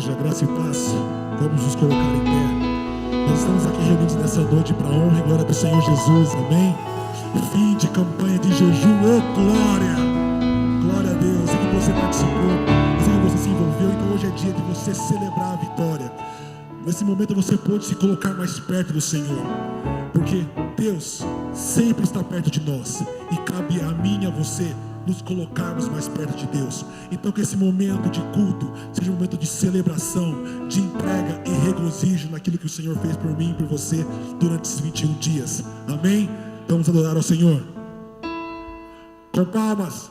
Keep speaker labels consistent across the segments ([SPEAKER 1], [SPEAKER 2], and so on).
[SPEAKER 1] igreja, graça e paz. Vamos nos colocar em pé. Nós estamos aqui reunidos nessa noite para a honra e glória do Senhor Jesus, amém? Fim de campanha de jejum, oh glória! Glória a Deus, e que você participou, e que você se envolveu, então hoje é dia de você celebrar a vitória. Nesse momento você pode se colocar mais perto do Senhor, porque Deus sempre está perto de nós, e cabe a mim e a você nos colocarmos mais perto de Deus. Então que esse momento de culto seja um momento de celebração, de entrega e regozijo naquilo que o Senhor fez por mim e por você durante esses 21 dias, amém? Então vamos adorar ao Senhor com palmas.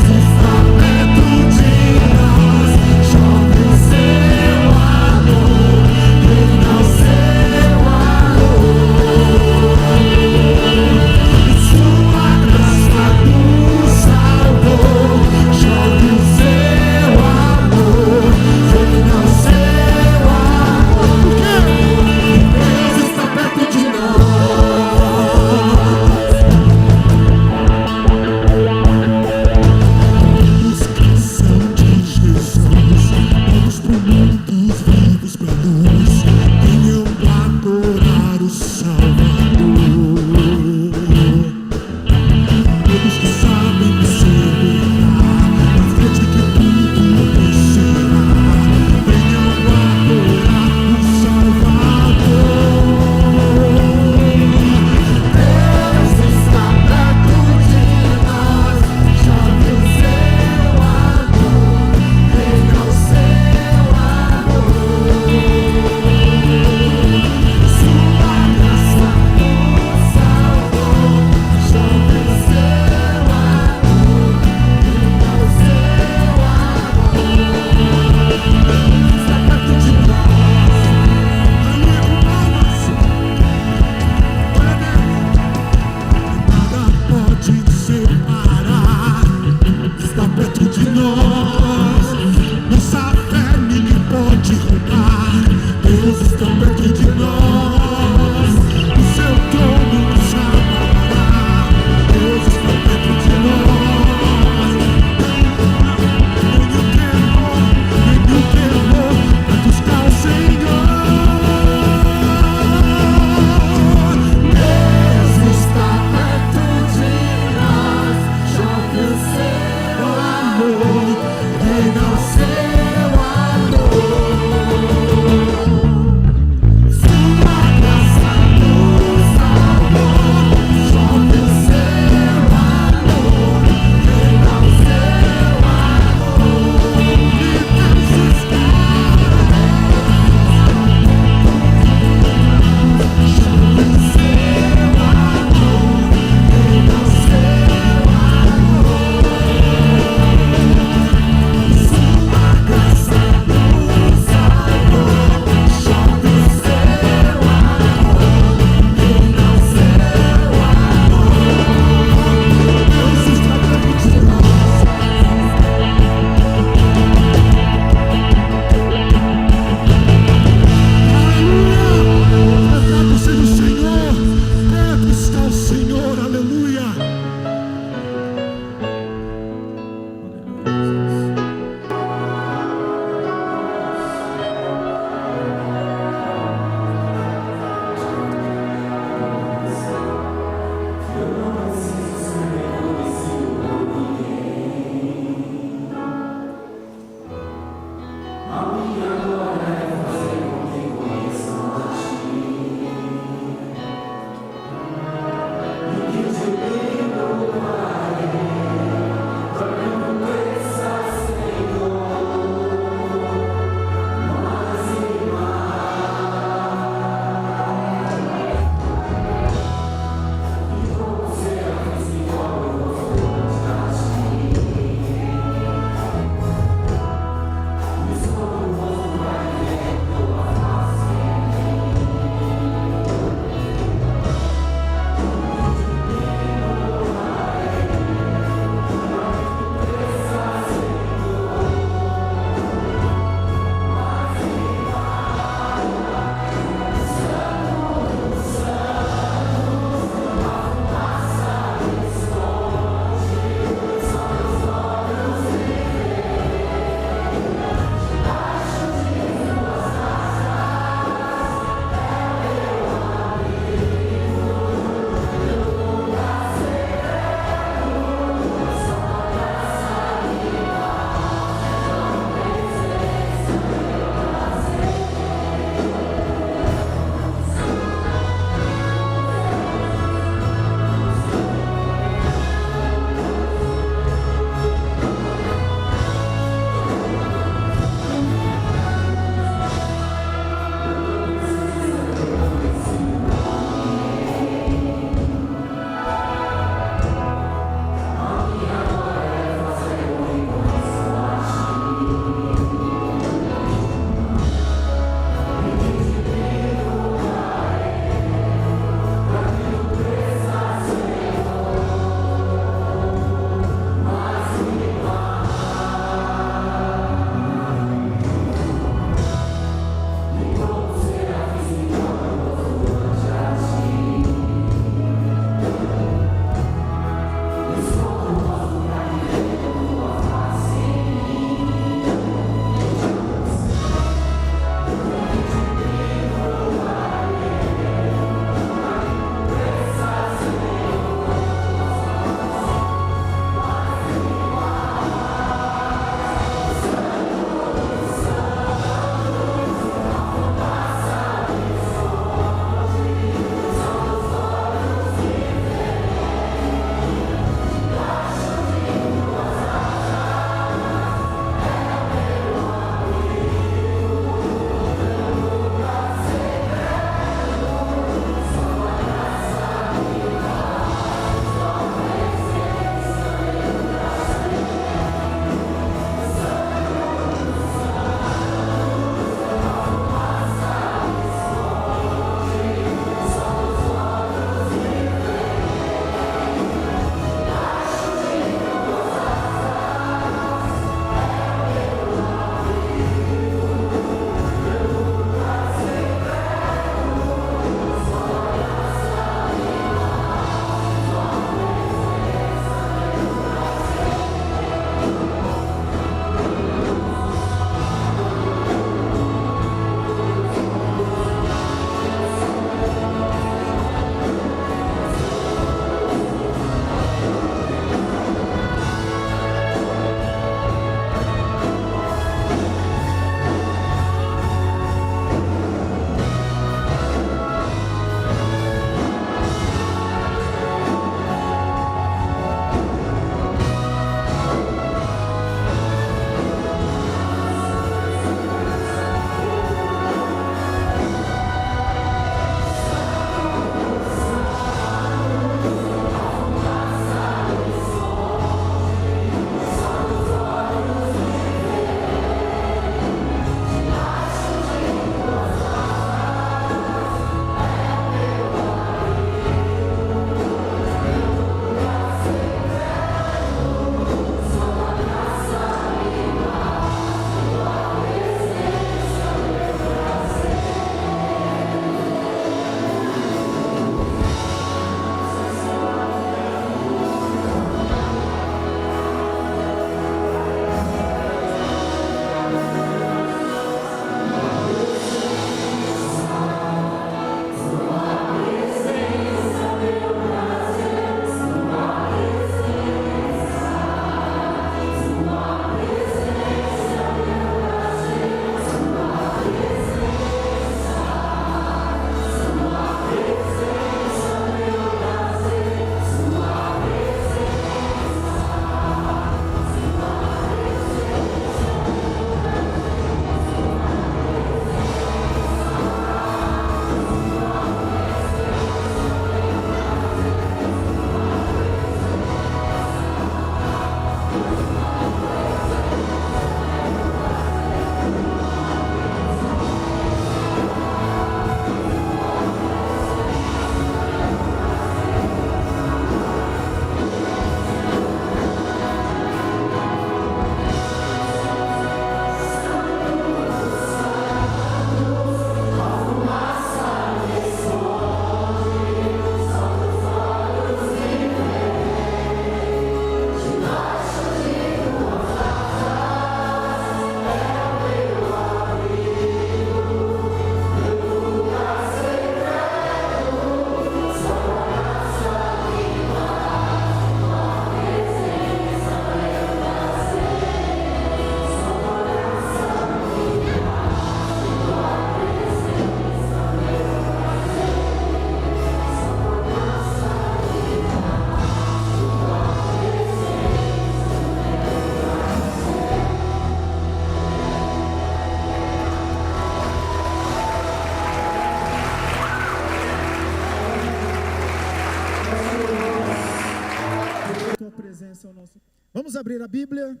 [SPEAKER 2] Vamos abrir a Bíblia.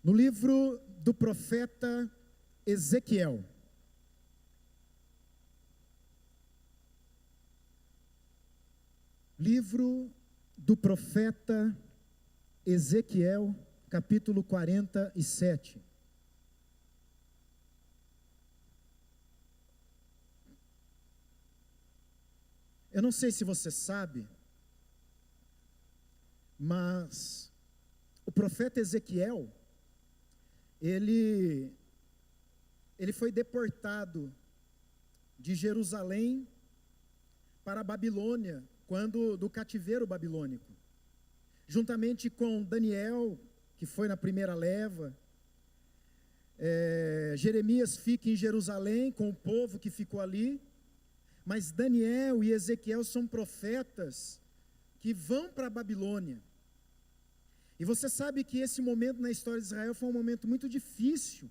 [SPEAKER 2] No livro do profeta Ezequiel. Livro do profeta Ezequiel, capítulo 47. Eu não sei se você sabe, mas o profeta Ezequiel, ele foi deportado de Jerusalém para a Babilônia, quando do cativeiro babilônico, juntamente com Daniel, que foi na primeira leva. Jeremias fica em Jerusalém com o povo que ficou ali, mas Daniel e Ezequiel são profetas que vão para a Babilônia. E você sabe que esse momento na história de Israel foi um momento muito difícil.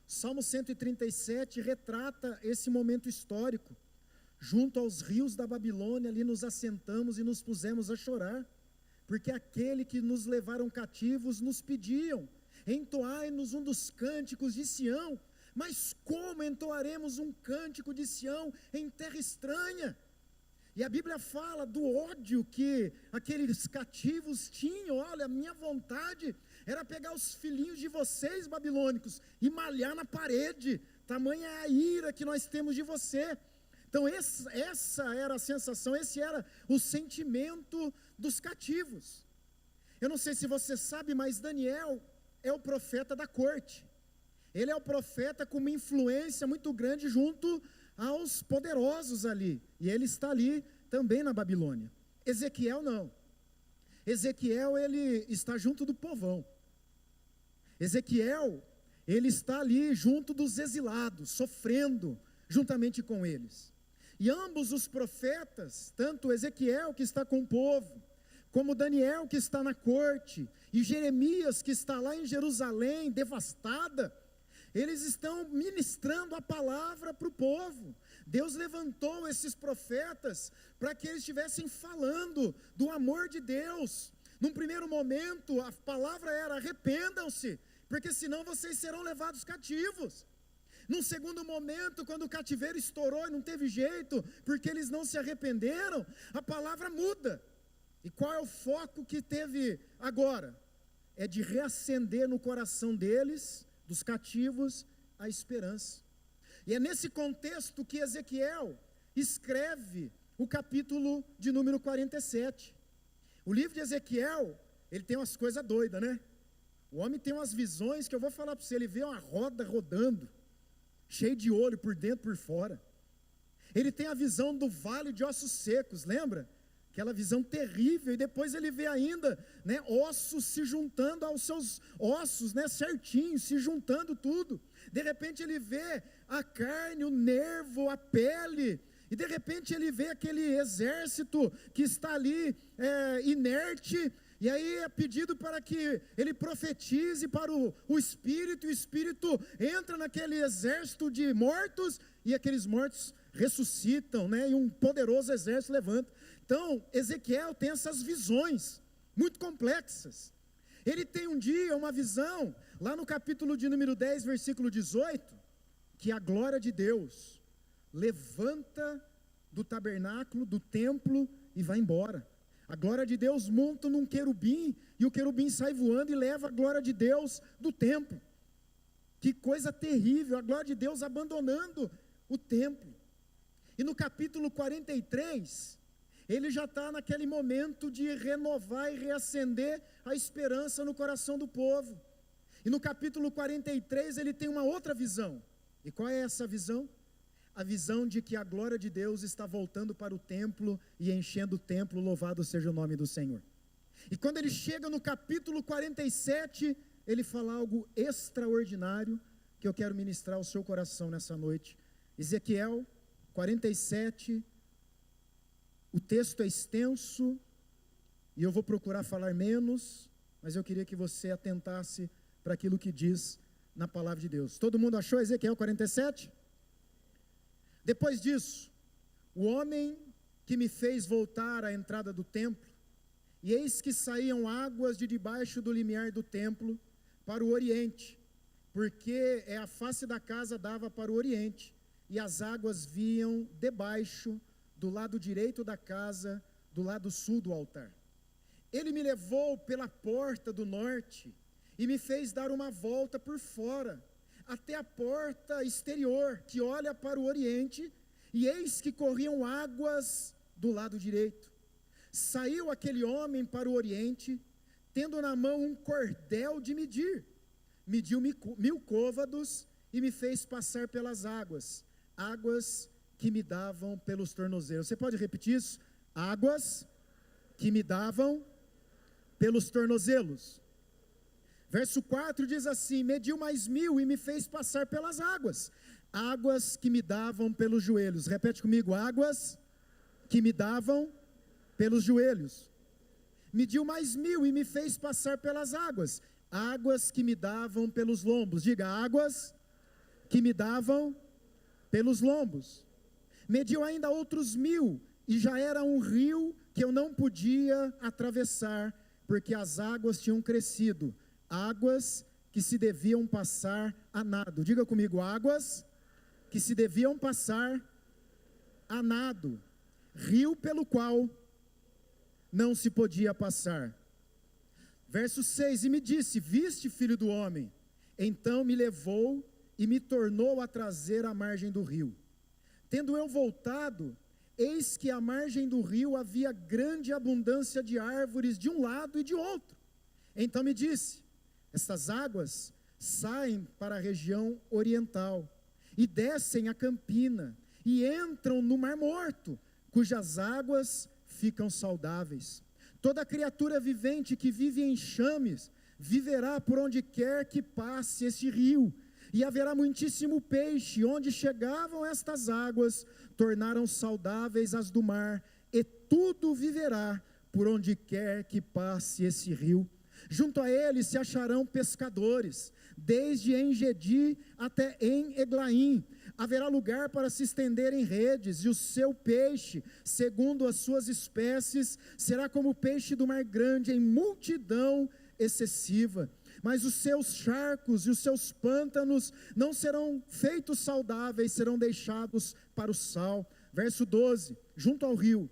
[SPEAKER 2] Salmo 137 retrata esse momento histórico. Junto aos rios da Babilônia, ali nos assentamos e nos pusemos a chorar, porque aquele que nos levaram cativos nos pediam: entoai-nos um dos cânticos de Sião. Mas como entoaremos um cântico de Sião em terra estranha? E a Bíblia fala do ódio que aqueles cativos tinham. Olha, a minha vontade era pegar os filhinhos de vocês, babilônicos, e malhar na parede. Tamanha é a ira que nós temos de você. Então essa era a sensação, esse era o sentimento dos cativos. Eu não sei se você sabe, mas Daniel é o profeta da corte. Ele é o profeta com uma influência muito grande junto aos poderosos ali. E ele está ali também na Babilônia. Ezequiel não. Ezequiel, ele está junto do povão. Ezequiel, ele está ali junto dos exilados, sofrendo juntamente com eles. E ambos os profetas, tanto Ezequiel que está com o povo, como Daniel que está na corte, e Jeremias que está lá em Jerusalém, devastada, eles estão ministrando a palavra para o povo. Deus levantou esses profetas para que eles estivessem falando do amor de Deus. Num primeiro momento, a palavra era: arrependam-se, porque senão vocês serão levados cativos. Num segundo momento, quando o cativeiro estourou e não teve jeito, porque eles não se arrependeram, a palavra muda. E qual é o foco que teve agora? É de reacender no coração deles, dos cativos, a esperança. E é nesse contexto que Ezequiel escreve o capítulo de número 47. O livro de Ezequiel, ele tem umas coisas doidas, né? O homem tem umas visões que eu vou falar para você. Ele vê uma roda rodando, cheio de olho por dentro e por fora. Ele tem a visão do vale de ossos secos, lembra? Aquela visão terrível. E depois ele vê ainda, né, ossos se juntando aos seus ossos, né, certinho, se juntando tudo. De repente ele vê a carne, o nervo, a pele. E de repente ele vê aquele exército que está ali inerte. E aí é pedido para que ele profetize para o Espírito. E o Espírito entra naquele exército de mortos. E aqueles mortos ressuscitam, né, e um poderoso exército levanta. Então, Ezequiel tem essas visões muito complexas. Ele tem um dia uma visão, lá no capítulo de número 10, versículo 18, que a glória de Deus levanta do tabernáculo, do templo, e vai embora. A glória de Deus monta num querubim, e o querubim sai voando e leva a glória de Deus do templo. Que coisa terrível, a glória de Deus abandonando o templo. E no capítulo 43, ele já está naquele momento de renovar e reacender a esperança no coração do povo. E no capítulo 43 ele tem uma outra visão. E qual é essa visão? A visão de que a glória de Deus está voltando para o templo e enchendo o templo, louvado seja o nome do Senhor. E quando ele chega no capítulo 47, ele fala algo extraordinário que eu quero ministrar ao seu coração nessa noite. Ezequiel 47, o texto é extenso e eu vou procurar falar menos, mas eu queria que você atentasse para aquilo que diz na palavra de Deus. Todo mundo achou Ezequiel 47? Depois disso, o homem que me fez voltar à entrada do templo, e eis que saíam águas de debaixo do limiar do templo para o oriente, porque a face da casa dava para o oriente, e as águas vinham debaixo, do lado direito da casa, do lado sul do altar. Ele me levou pela porta do norte, e me fez dar uma volta por fora, até a porta exterior, que olha para o oriente, e eis que corriam águas do lado direito. Saiu aquele homem para o oriente, tendo na mão um cordel de medir. Mediu 1000 côvados e me fez passar pelas águas, águas que me davam pelos tornozelos. Você pode repetir isso? Águas que me davam pelos tornozelos. Verso 4 diz assim: mediu mais 1000 e me fez passar pelas águas, águas que me davam pelos joelhos. Repete comigo: águas que me davam pelos joelhos. Mediu mais 1000 e me fez passar pelas águas, águas que me davam pelos lombos. Diga: águas que me davam pelos lombos. Mediu ainda outros 1000, e já era um rio que eu não podia atravessar, porque as águas tinham crescido, águas que se deviam passar a nado. Diga comigo: águas que se deviam passar a nado, rio pelo qual não se podia passar. Verso 6, e me disse: viste, filho do homem? Então me levou e me tornou a trazer à margem do rio. Tendo eu voltado, eis que à margem do rio havia grande abundância de árvores de um lado e de outro. Então me disse: estas águas saem para a região oriental, e descem a campina, e entram no Mar Morto, cujas águas ficam saudáveis. Toda criatura vivente que vive em enxames, viverá por onde quer que passe esse rio, e haverá muitíssimo peixe. Onde chegavam estas águas, tornaram saudáveis as do mar, e tudo viverá por onde quer que passe esse rio. Junto a ele se acharão pescadores, desde En-Gedi até En-Eglaim. Haverá lugar para se estender em redes, e o seu peixe, segundo as suas espécies, será como o peixe do mar grande, em multidão excessiva. Mas os seus charcos e os seus pântanos não serão feitos saudáveis, serão deixados para o sal. Verso 12, junto ao rio,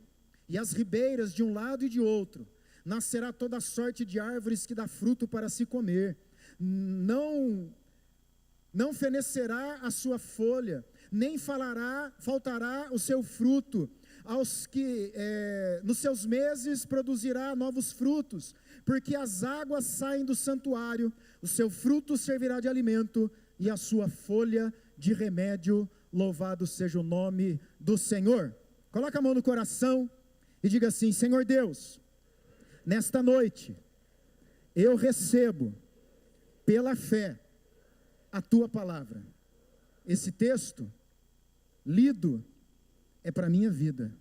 [SPEAKER 2] e as ribeiras de um lado e de outro, nascerá toda sorte de árvores que dá fruto para se comer. Não fenecerá a sua folha, nem faltará o seu fruto. Aos que nos seus meses produzirá novos frutos, porque as águas saem do santuário, o seu fruto servirá de alimento, e a sua folha de remédio. Louvado seja o nome do Senhor. Coloca a mão no coração e diga assim: Senhor Deus, nesta noite eu recebo pela fé a tua palavra. Esse texto lido é para a minha vida,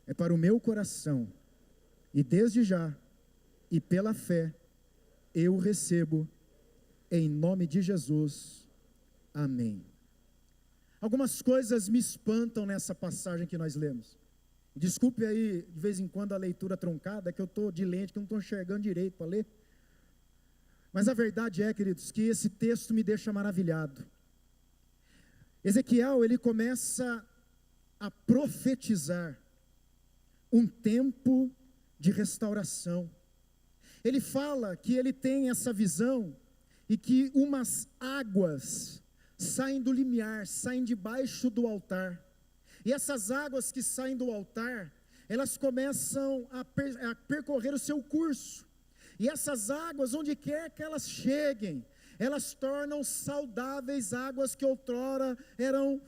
[SPEAKER 2] é para o meu coração, e desde já, e pela fé, eu recebo, em nome de Jesus, amém. Algumas coisas me espantam nessa passagem que nós lemos. Desculpe aí, de vez em quando, a leitura truncada, que eu estou de lente, que eu não estou enxergando direito para ler. Mas a verdade é, queridos, que esse texto me deixa maravilhado. Ezequiel, ele começa a profetizar um tempo de restauração. Ele fala que ele tem essa visão, e que umas águas saem do limiar, saem debaixo do altar, e essas águas que saem do altar, elas começam a percorrer o seu curso, e essas águas, onde quer que elas cheguem, elas tornam saudáveis águas que outrora eram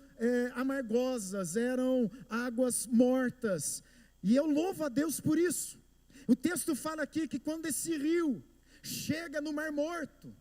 [SPEAKER 2] amargosas, eram águas mortas, e eu louvo a Deus por isso. O texto fala aqui que quando esse rio chega no Mar Morto,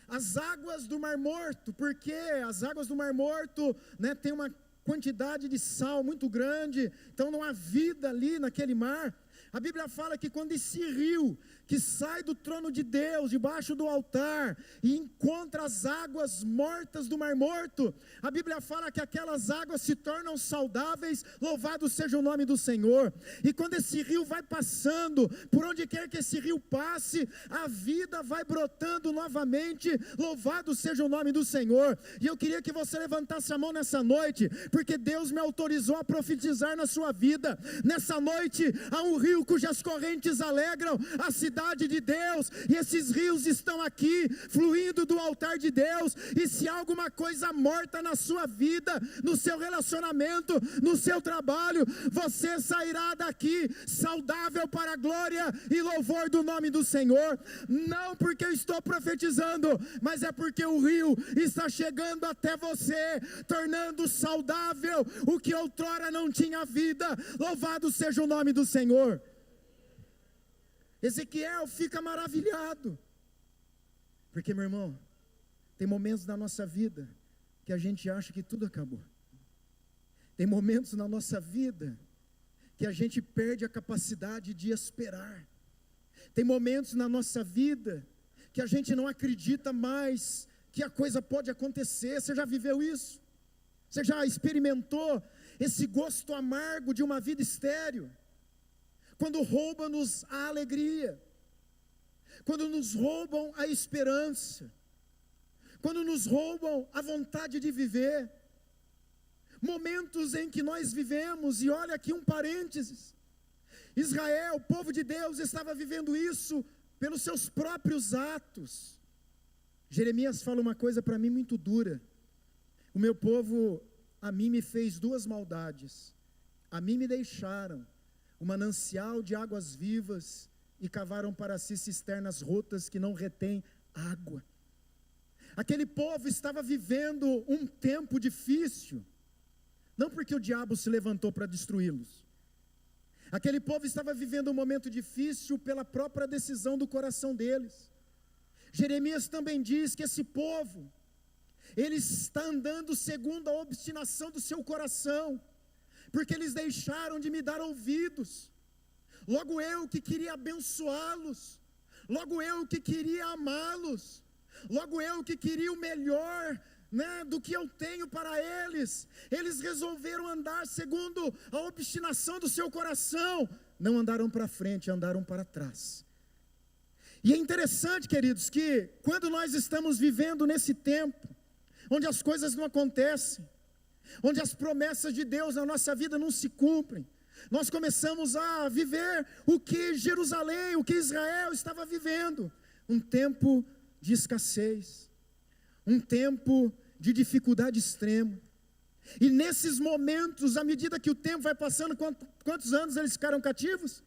[SPEAKER 2] as águas do Mar Morto, porque as águas do Mar Morto, tem uma quantidade de sal muito grande, então não há vida ali naquele mar. A Bíblia fala que quando esse rio, que sai do trono de Deus, debaixo do altar, e encontra as águas mortas do Mar Morto, a Bíblia fala que aquelas águas se tornam saudáveis, louvado seja o nome do Senhor. E quando esse rio vai passando, por onde quer que esse rio passe, a vida vai brotando novamente, louvado seja o nome do Senhor. E eu queria que você levantasse a mão nessa noite, porque Deus me autorizou a profetizar na sua vida. Nessa noite, há um rio cujas correntes alegram a cidade de Deus, e esses rios estão aqui, fluindo do altar de Deus. E se há alguma coisa morta na sua vida, no seu relacionamento, no seu trabalho, você sairá daqui saudável para a glória e louvor do nome do Senhor. Não porque eu estou profetizando, mas é porque o rio está chegando até você, tornando saudável o que outrora não tinha vida. Louvado seja o nome do Senhor. Ezequiel fica maravilhado, porque, meu irmão, tem momentos na nossa vida que a gente acha que tudo acabou. Tem momentos na nossa vida que a gente perde a capacidade de esperar. Tem momentos na nossa vida que a gente não acredita mais que a coisa pode acontecer. Você já viveu isso? Você já experimentou esse gosto amargo de uma vida estéril? Quando roubam-nos a alegria, quando nos roubam a esperança, quando nos roubam a vontade de viver. Momentos em que nós vivemos, e olha aqui um parênteses, Israel, o povo de Deus, estava vivendo isso pelos seus próprios atos. Jeremias fala uma coisa para mim muito dura: o meu povo a mim me fez duas maldades, a mim me deixaram um manancial de águas vivas e cavaram para si cisternas rotas que não retêm água. Aquele povo estava vivendo um tempo difícil, não porque o diabo se levantou para destruí-los. Aquele povo estava vivendo um momento difícil pela própria decisão do coração deles. Jeremias também diz que esse povo, ele está andando segundo a obstinação do seu coração, porque eles deixaram de me dar ouvidos. Logo eu que queria abençoá-los, logo eu que queria amá-los, logo eu que queria o melhor, do que eu tenho para eles, eles resolveram andar segundo a obstinação do seu coração. Não andaram para frente, andaram para trás. E é interessante, queridos, que quando nós estamos vivendo nesse tempo, onde as coisas não acontecem, onde as promessas de Deus na nossa vida não se cumprem, nós começamos a viver o que Jerusalém, o que Israel estava vivendo, um tempo de escassez, um tempo de dificuldade extrema. E nesses momentos, à medida que o tempo vai passando, quantos anos eles ficaram cativos?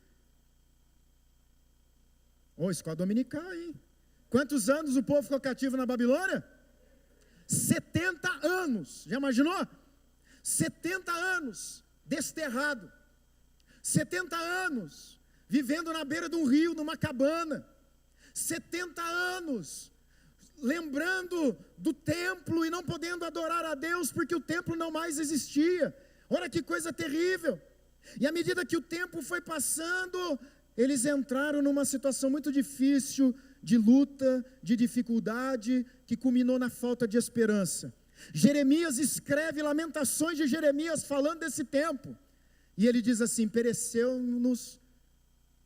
[SPEAKER 2] Escola dominical, hein? Quantos anos o povo ficou cativo na Babilônia? 70 anos, já imaginou? 70 anos desterrado, 70 anos vivendo na beira de um rio, numa cabana, 70 anos lembrando do templo e não podendo adorar a Deus, porque o templo não mais existia. Olha que coisa terrível. E à medida que o tempo foi passando, eles entraram numa situação muito difícil, de luta, de dificuldade, que culminou na falta de esperança. Jeremias escreve Lamentações de Jeremias falando desse tempo, e ele diz assim: pereceu-nos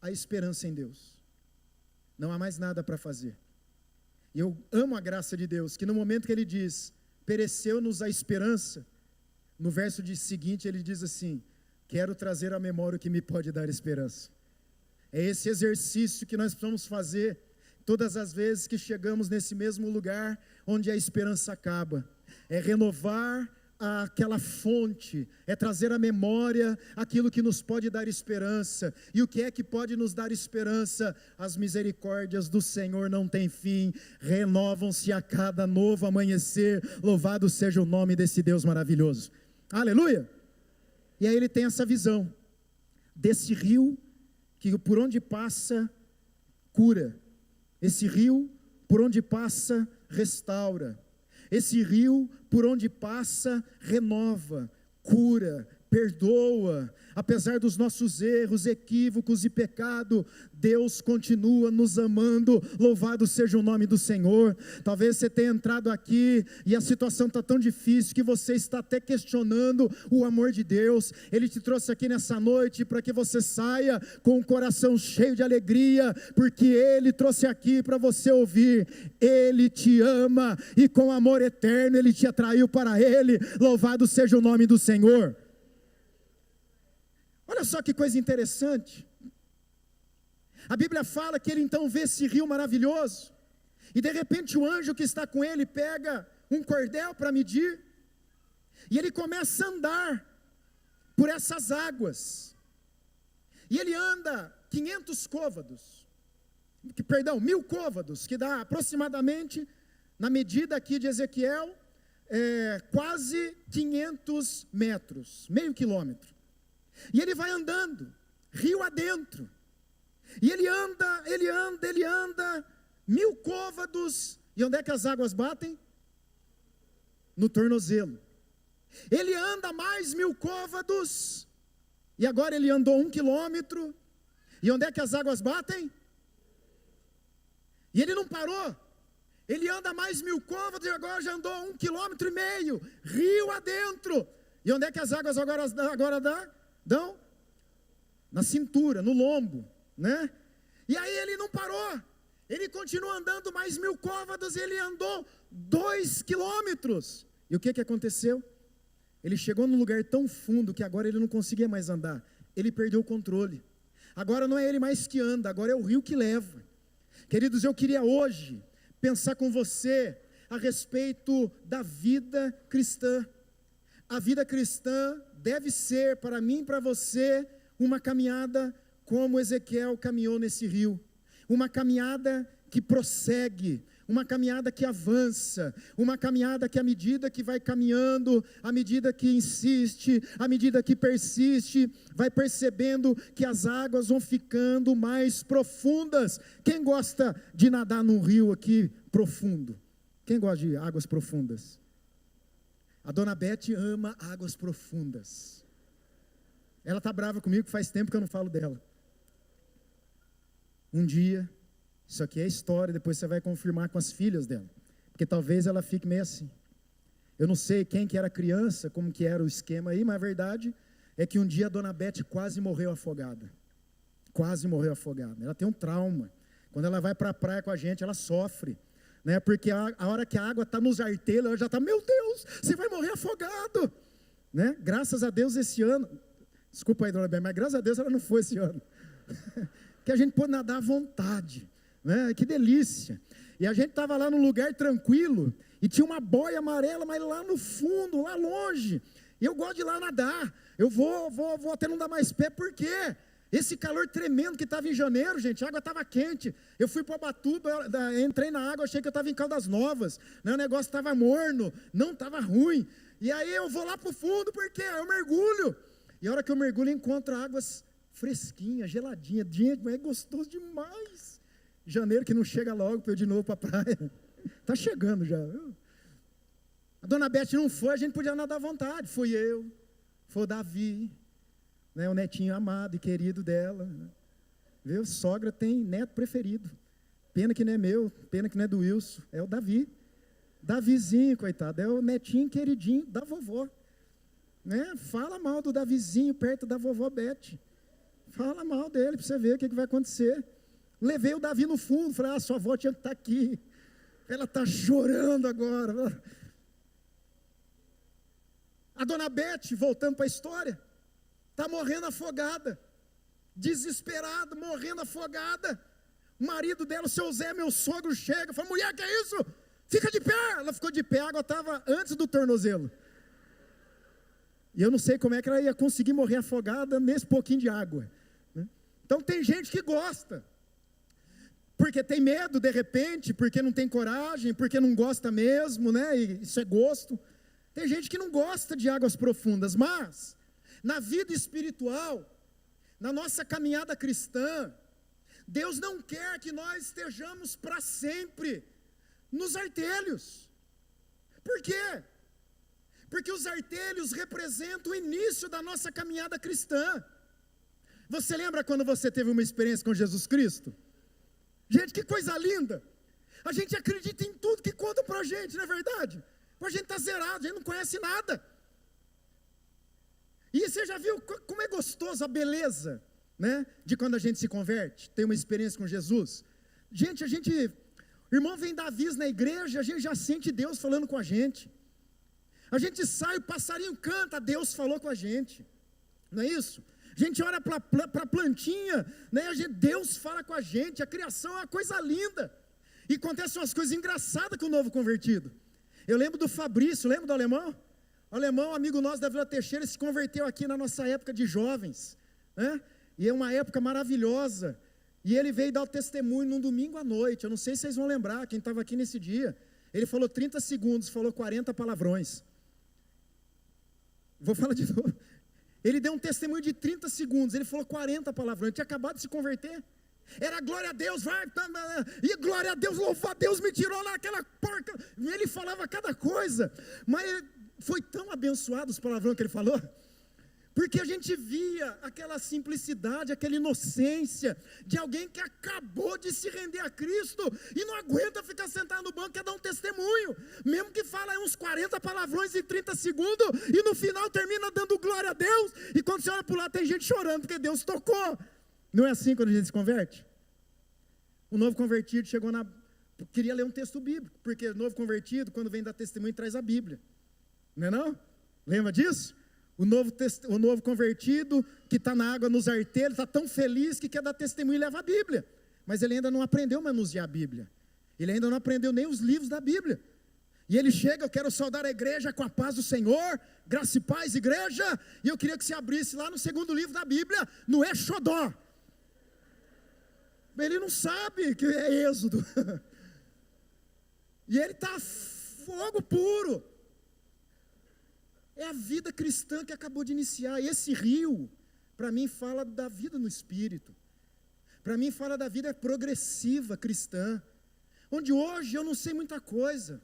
[SPEAKER 2] a esperança em Deus, não há mais nada para fazer. E eu amo a graça de Deus, que no momento que ele diz, pereceu-nos a esperança, no verso seguinte ele diz assim: quero trazer à memória o que me pode dar esperança. É esse exercício que nós precisamos fazer, todas as vezes que chegamos nesse mesmo lugar, onde a esperança acaba, é renovar aquela fonte, é trazer à memória aquilo que nos pode dar esperança. E o que é que pode nos dar esperança? As misericórdias do Senhor não têm fim, renovam-se a cada novo amanhecer. Louvado seja o nome desse Deus maravilhoso, aleluia. E aí ele tem essa visão desse rio que por onde passa cura, esse rio por onde passa restaura, esse rio por onde passa renova, cura, perdoa, apesar dos nossos erros, equívocos e pecado, Deus continua nos amando, louvado seja o nome do Senhor. Talvez você tenha entrado aqui e a situação está tão difícil que você está até questionando o amor de Deus. Ele te trouxe aqui nessa noite para que você saia com o coração cheio de alegria, porque Ele trouxe aqui para você ouvir, Ele te ama e com amor eterno Ele te atraiu para Ele, louvado seja o nome do Senhor. Olha só que coisa interessante, a Bíblia fala que ele então vê esse rio maravilhoso, e de repente o anjo que está com ele pega um cordel para medir, e ele começa a andar por essas águas, e ele anda 500 côvados, 1000 côvados, que dá aproximadamente, na medida aqui de Ezequiel, quase 500 metros, meio quilômetro. E ele vai andando, rio adentro, e ele anda, 1000 côvados, e onde é que as águas batem? No tornozelo. Ele anda mais 1000 côvados, e agora ele andou 1 quilômetro, e onde é que as águas batem? E ele não parou, ele anda mais 1000 côvados, e agora já andou 1,5 quilômetro, rio adentro, e onde é que as águas agora dão? Na cintura, no lombo, né? E aí ele não parou, ele continua andando mais 1000 côvados, ele andou 2 quilômetros, e o que aconteceu? Ele chegou num lugar tão fundo, que agora ele não conseguia mais andar, ele perdeu o controle, agora não é ele mais que anda, agora é o rio que leva. Queridos, eu queria hoje pensar com você a respeito da vida cristã. A vida cristã deve ser, para mim e para você, uma caminhada como Ezequiel caminhou nesse rio, uma caminhada que prossegue, uma caminhada que avança, uma caminhada que à medida que vai caminhando, à medida que insiste, à medida que persiste, vai percebendo que as águas vão ficando mais profundas. Quem gosta de nadar num rio aqui profundo? Quem gosta de águas profundas? A dona Beth ama águas profundas. Ela está brava comigo, que faz tempo que eu não falo dela. Um dia, isso aqui é história, depois você vai confirmar com as filhas dela, porque talvez ela fique meio assim. Eu não sei quem que era criança, como que era o esquema aí, mas a verdade é que um dia a dona Beth quase morreu afogada. Quase morreu afogada. Ela tem um trauma. Quando ela vai para a praia com a gente, ela sofre, né? Porque a hora que a água está nos artelhos, ela já está, meu Deus, você vai morrer afogado, né? Graças a Deus esse ano, desculpa aí, dona Beth, mas graças a Deus ela não foi esse ano, que a gente pôde nadar à vontade, né? Que delícia. E a gente estava lá num lugar tranquilo, e tinha uma boia amarela, mas lá no fundo, lá longe, e eu gosto de ir lá nadar, eu vou até não dar mais pé, por quê? Esse calor tremendo que estava em janeiro, gente, a água estava quente, eu fui para Ubatuba, entrei na água, achei que eu estava em Caldas Novas, né? O negócio estava morno, não estava ruim, e aí eu vou lá para o fundo, porque eu mergulho, e a hora que eu mergulho, eu encontro águas fresquinhas, geladinhas, gente, mas é gostoso demais. Janeiro que não chega logo para eu ir de novo para a praia, está chegando já. A dona Beth não foi, a gente podia nadar à vontade, fui eu, foi o Davi, né, o netinho amado e querido dela, né? Viu? Sogra tem neto preferido, pena que não é meu, pena que não é do Wilson, é o Davi, Davizinho, coitado, é o netinho queridinho da vovó, né? Fala mal do Davizinho perto da vovó Beth, fala mal dele para você ver o que vai acontecer. Levei o Davi no fundo, falei, sua avó tinha que estar aqui, ela está chorando agora. A dona Beth, voltando para a história, está morrendo afogada, desesperada, morrendo afogada. O marido dela, o seu Zé, meu sogro, chega, fala, mulher, que é isso? Fica de pé. Ela ficou de pé, a água estava antes do tornozelo. E eu não sei como é que ela ia conseguir morrer afogada nesse pouquinho de água, né? Então tem gente que gosta, porque tem medo de repente, porque não tem coragem, porque não gosta mesmo, né? E isso é gosto. Tem gente que não gosta de águas profundas, mas na vida espiritual, na nossa caminhada cristã, Deus não quer que nós estejamos para sempre nos artelhos. Por quê? Porque os artelhos representam o início da nossa caminhada cristã. Você lembra quando você teve uma experiência com Jesus Cristo? Gente, que coisa linda! A gente acredita em tudo que conta pra gente, não é verdade? A gente está zerado, a gente não conhece nada. E você já viu como é gostoso a beleza, né, de quando a gente se converte, tem uma experiência com Jesus? Gente, irmão vem dar aviso na igreja, a gente já sente Deus falando com a gente. A gente sai, o passarinho canta, Deus falou com a gente. Não é isso? A gente olha para a plantinha, né, Deus fala com a gente, a criação é uma coisa linda. E acontecem umas coisas engraçadas com o novo convertido. Eu lembro do Fabrício, lembra do alemão? O alemão, amigo nosso da Vila Teixeira, se converteu aqui na nossa época de jovens, né? E é uma época maravilhosa. E ele veio dar o testemunho num domingo à noite. Eu não sei se vocês vão lembrar, quem estava aqui nesse dia. Ele falou 30 segundos, falou 40 palavrões. Vou falar de novo. Ele deu um testemunho de 30 segundos, ele falou 40 palavrões. Ele tinha acabado de se converter. Era glória a Deus, vai, e glória a Deus, louva a Deus, me tirou lá aquela porca. E ele falava cada coisa, mas foi tão abençoado os palavrões que ele falou, porque a gente via aquela simplicidade, aquela inocência de alguém que acabou de se render a Cristo e não aguenta ficar sentado no banco, quer dar um testemunho, mesmo que fala uns 40 palavrões em 30 segundos e no final termina dando glória a Deus, e quando você olha para o lado tem gente chorando porque Deus tocou. Não é assim quando a gente se converte? O novo convertido queria ler um texto bíblico, porque o novo convertido, quando vem dar testemunho, traz a Bíblia. Não é não? Lembra disso? O novo convertido, que está na água nos artelhos, está tão feliz que quer dar testemunho e leva a Bíblia. Mas ele ainda não aprendeu a manusear a Bíblia. Ele ainda não aprendeu nem os livros da Bíblia. E ele chega, eu quero saudar a igreja com a paz do Senhor, graça e paz, igreja, e eu queria que você abrisse lá no segundo livro da Bíblia, no Exodó. Ele não sabe que é Êxodo. E ele está fogo puro. É a vida cristã que acabou de iniciar. E esse rio, para mim, fala da vida no Espírito. Para mim, fala da vida progressiva cristã. Onde hoje eu não sei muita coisa.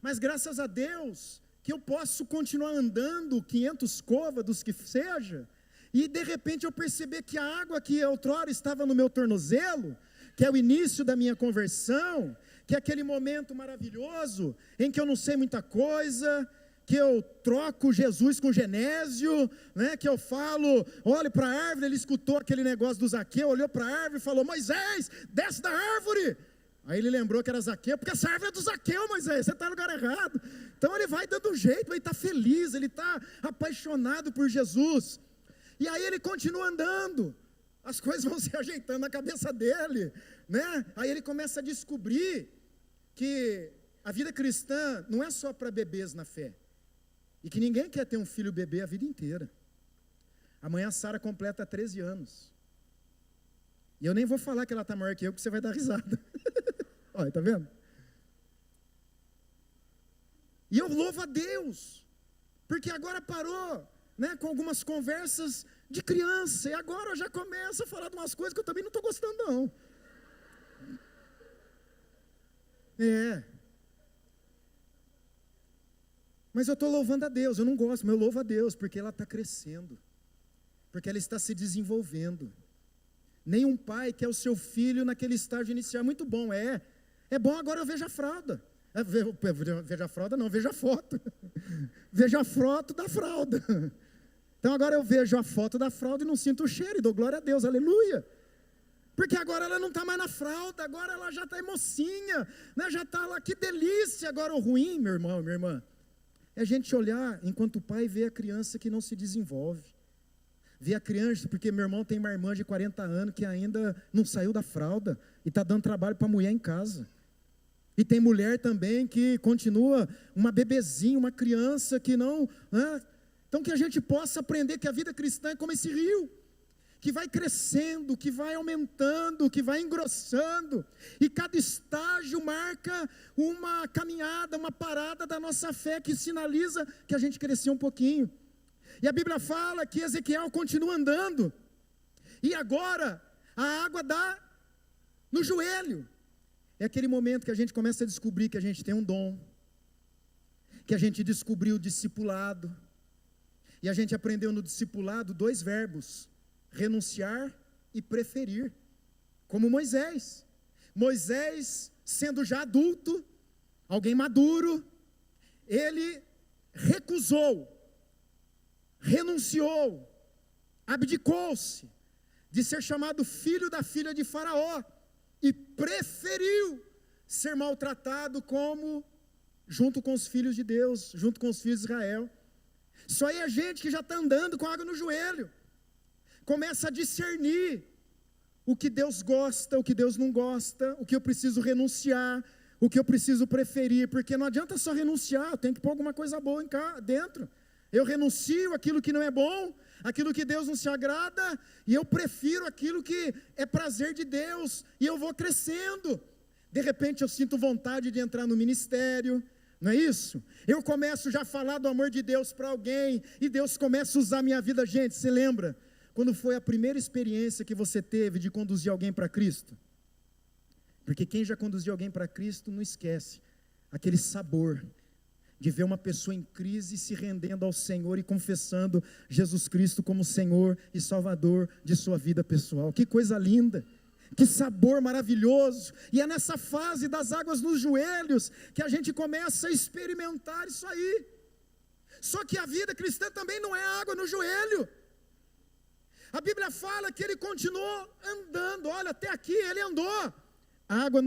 [SPEAKER 2] Mas graças a Deus, que eu posso continuar andando 500 côvados que seja, e de repente eu perceber que a água que outrora estava no meu tornozelo, que é o início da minha conversão, que é aquele momento maravilhoso, em que eu não sei muita coisa, que eu troco Jesus com Genésio, né, que eu falo, olhe para a árvore, ele escutou aquele negócio do Zaqueu, olhou para a árvore e falou, Moisés, desce da árvore. Aí ele lembrou que era Zaqueu, porque essa árvore é do Zaqueu, Moisés, você está no lugar errado. Então ele vai dando um jeito, ele está feliz, ele está apaixonado por Jesus. E aí ele continua andando, as coisas vão se ajeitando na cabeça dele, né? Aí ele começa a descobrir que a vida cristã não é só para bebês na fé, e que ninguém quer ter um filho bebê a vida inteira. Amanhã a Sara completa 13 anos, e eu nem vou falar que ela está maior que eu, porque você vai dar risada. Olha, tá vendo? E eu louvo a Deus, porque agora parou, né, com algumas conversas de criança, e agora eu já começo a falar de umas coisas que eu também não estou gostando não. Mas eu estou louvando a Deus, eu não gosto, mas eu louvo a Deus, porque ela está crescendo, porque ela está se desenvolvendo. Nenhum pai quer o seu filho naquele estágio inicial, muito bom, é bom, agora eu vejo a fralda. Veja a fralda não, veja a foto. Veja a foto da fralda. Então agora eu vejo a foto da fralda e não sinto o cheiro, e dou glória a Deus, aleluia. Porque agora ela não está mais na fralda, agora ela já está mocinha, né? Já está lá, que delícia. Agora o ruim, meu irmão, minha irmã, é a gente olhar enquanto o pai vê a criança que não se desenvolve. Vê a criança, porque meu irmão tem uma irmã de 40 anos que ainda não saiu da fralda e está dando trabalho para a mulher em casa. E tem mulher também que continua uma bebezinha, uma criança que não... né? Então que a gente possa aprender que a vida cristã é como esse rio, que vai crescendo, que vai aumentando, que vai engrossando, e cada estágio marca uma caminhada, uma parada da nossa fé, que sinaliza que a gente cresceu um pouquinho. E a Bíblia fala que Ezequiel continua andando, e agora a água dá no joelho. É aquele momento que a gente começa a descobrir que a gente tem um dom. que a gente descobriu o discipulado. E a gente aprendeu no discipulado 2 verbos: renunciar e preferir. Como Moisés. Moisés, sendo já adulto, alguém maduro, ele recusou, renunciou, abdicou-se de ser chamado filho da filha de Faraó e preferiu ser maltratado junto com os filhos de Deus, junto com os filhos de Israel. Isso aí é gente que já está andando com água no joelho, começa a discernir o que Deus gosta, o que Deus não gosta, o que eu preciso renunciar, o que eu preciso preferir, porque não adianta só renunciar, eu tenho que pôr alguma coisa boa dentro. Eu renuncio aquilo que não é bom, aquilo que Deus não se agrada, e eu prefiro aquilo que é prazer de Deus, e eu vou crescendo. De repente eu sinto vontade de entrar no ministério, não é isso? Eu começo já a falar do amor de Deus para alguém, e Deus começa a usar a minha vida. Gente, você lembra quando foi a primeira experiência que você teve de conduzir alguém para Cristo? Porque quem já conduziu alguém para Cristo não esquece aquele sabor de ver uma pessoa em crise se rendendo ao Senhor e confessando Jesus Cristo como Senhor e Salvador de sua vida pessoal. Que coisa linda, que sabor maravilhoso. E é nessa fase das águas nos joelhos que a gente começa a experimentar isso aí. Só que a vida cristã também não é água no joelho. A Bíblia fala que ele continuou andando. Olha, até aqui ele andou. Água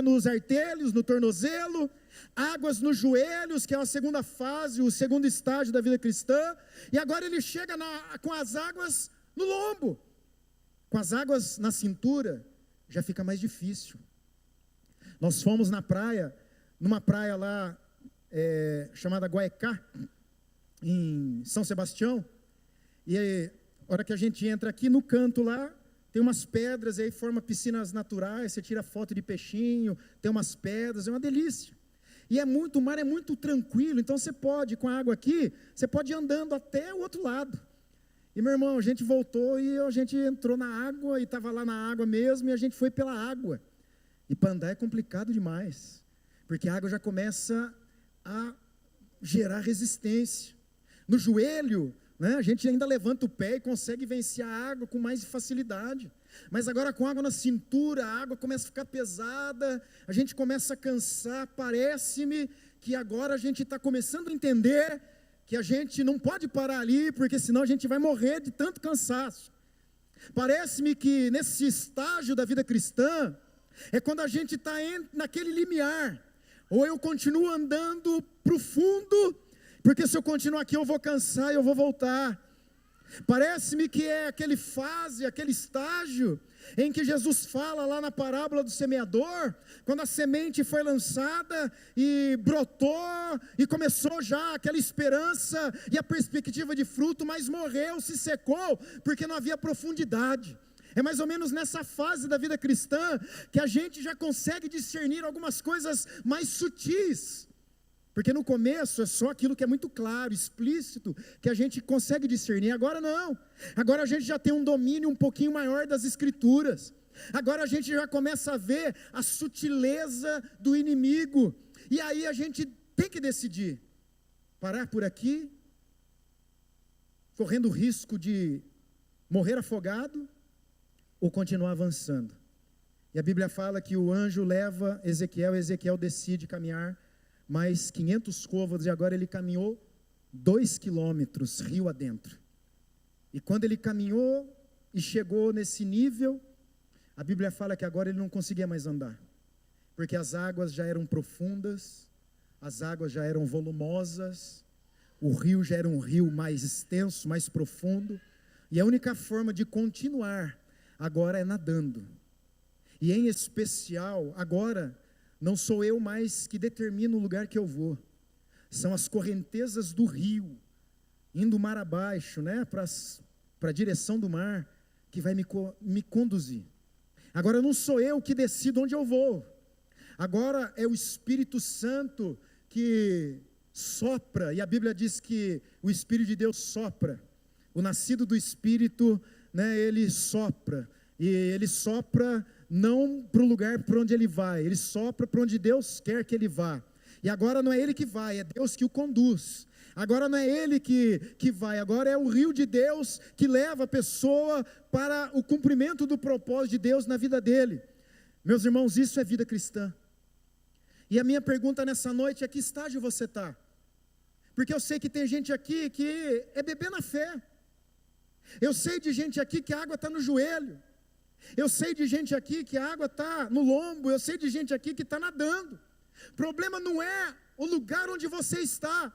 [SPEAKER 2] nos artelhos, no tornozelo, águas nos joelhos, que é a segunda fase, o segundo estágio da vida cristã. E agora ele chega com as águas no lombo. Com as águas na cintura, já fica mais difícil. Nós fomos na praia, numa praia lá chamada Guaecá, em São Sebastião, e aí, a hora que a gente entra aqui no canto lá, tem umas pedras, e aí forma piscinas naturais, você tira foto de peixinho, tem umas pedras, é uma delícia. E o mar é muito tranquilo, então você pode, com a água aqui, você pode ir andando até o outro lado. E meu irmão, a gente voltou e a gente entrou na água, e estava lá na água mesmo, e a gente foi pela água. E para andar é complicado demais, porque a água já começa a gerar resistência. No joelho, né, a gente ainda levanta o pé e consegue vencer a água com mais facilidade. Mas agora com água na cintura, a água começa a ficar pesada, a gente começa a cansar. Parece-me que agora a gente está começando a entender que a gente não pode parar ali, porque senão a gente vai morrer de tanto cansaço. Parece-me que nesse estágio da vida cristã, é quando a gente está naquele limiar, ou eu continuo andando para o fundo, porque se eu continuar aqui eu vou cansar e eu vou voltar. Parece-me que é aquele estágio em que Jesus fala lá na parábola do semeador, quando a semente foi lançada e brotou e começou já aquela esperança e a perspectiva de fruto, mas morreu, se secou, porque não havia profundidade. É mais ou menos nessa fase da vida cristã que a gente já consegue discernir algumas coisas mais sutis. Porque no começo é só aquilo que é muito claro, explícito, que a gente consegue discernir. Agora não. Agora a gente já tem um domínio um pouquinho maior das Escrituras. Agora a gente já começa a ver a sutileza do inimigo. E aí a gente tem que decidir: parar por aqui, correndo o risco de morrer afogado, ou continuar avançando. E a Bíblia fala que o anjo leva Ezequiel decide caminhar mais 500 côvados, e agora ele caminhou 2 quilômetros, rio adentro. E quando ele caminhou e chegou nesse nível, a Bíblia fala que agora ele não conseguia mais andar, porque as águas já eram profundas, as águas já eram volumosas, o rio já era um rio mais extenso, mais profundo, e a única forma de continuar agora é nadando. E em especial, agora, não sou eu mais que determino o lugar que eu vou, são as correntezas do rio, indo mar abaixo, né, para a direção do mar, que vai me conduzir. Agora não sou eu que decido onde eu vou, agora é o Espírito Santo que sopra, e a Bíblia diz que o Espírito de Deus sopra, o nascido do Espírito, né, ele sopra, e ele sopra não para o lugar para onde ele vai, ele sopra para onde Deus quer que ele vá. E agora não é ele que vai, é Deus que o conduz. Agora não é ele que vai, agora é o rio de Deus que leva a pessoa para o cumprimento do propósito de Deus na vida dele. Meus irmãos, isso é vida cristã. E a minha pergunta nessa noite é: que estágio você está? Porque eu sei que tem gente aqui que é bebê na fé. Eu sei de gente aqui que a água está no joelho. Eu sei de gente aqui que a água está no lombo. Eu sei de gente aqui que está nadando. O problema não é o lugar onde você está,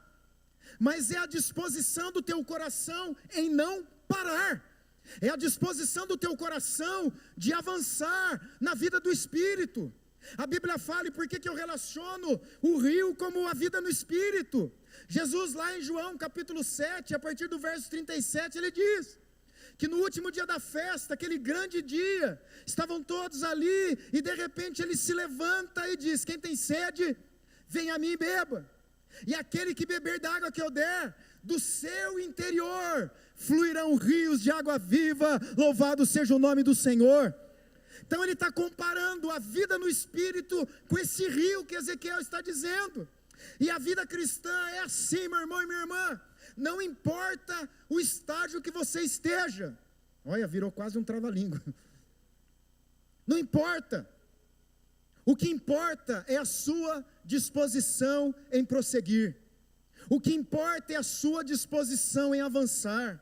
[SPEAKER 2] mas é a disposição do teu coração em não parar. É a disposição do teu coração de avançar na vida do Espírito. A Bíblia fala, e por que eu relaciono o rio como a vida no Espírito? Jesus lá em João capítulo 7, a partir do verso 37, ele diz que no último dia da festa, aquele grande dia, estavam todos ali, e de repente ele se levanta e diz: quem tem sede, vem a mim e beba. E aquele que beber da água que eu der, do seu interior fluirão rios de água viva, louvado seja o nome do Senhor. Então ele está comparando a vida no Espírito com esse rio que Ezequiel está dizendo. E a vida cristã é assim, meu irmão e minha irmã. Não importa o estágio que você esteja. Olha, virou quase um trava-língua. Não importa. O que importa é a sua disposição em prosseguir. O que importa é a sua disposição em avançar.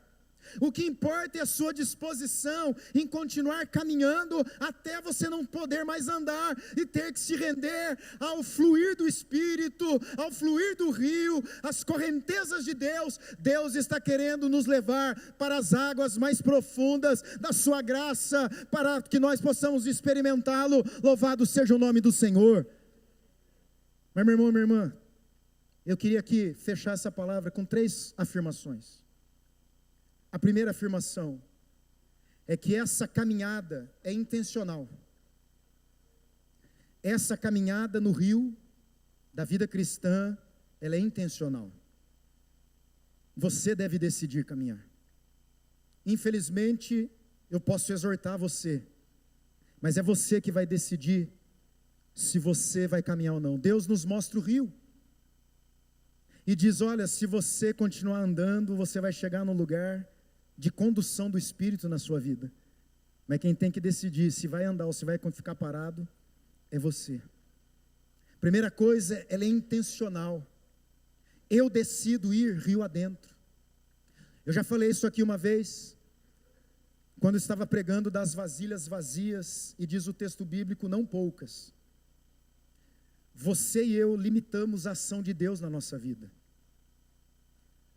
[SPEAKER 2] O que importa é a sua disposição em continuar caminhando até você não poder mais andar e ter que se render ao fluir do Espírito, ao fluir do rio, às correntezas de Deus. Deus está querendo nos levar para as águas mais profundas da sua graça, para que nós possamos experimentá-lo. Louvado seja o nome do Senhor. Mas meu irmão, minha irmã, eu queria aqui fechar essa palavra com 3 afirmações. A primeira afirmação é que essa caminhada é intencional. Essa caminhada no rio da vida cristã, ela é intencional. Você deve decidir caminhar. Infelizmente, eu posso exortar você, mas é você que vai decidir se você vai caminhar ou não. Deus nos mostra o rio e diz: olha, se você continuar andando, você vai chegar num lugar de condução do Espírito na sua vida. Mas quem tem que decidir se vai andar ou se vai ficar parado é você. Primeira coisa, ela é intencional. Eu decido ir rio adentro. Eu já falei isso aqui uma vez, quando estava pregando das vasilhas vazias, e diz o texto bíblico, não poucas. Você e eu limitamos a ação de Deus na nossa vida.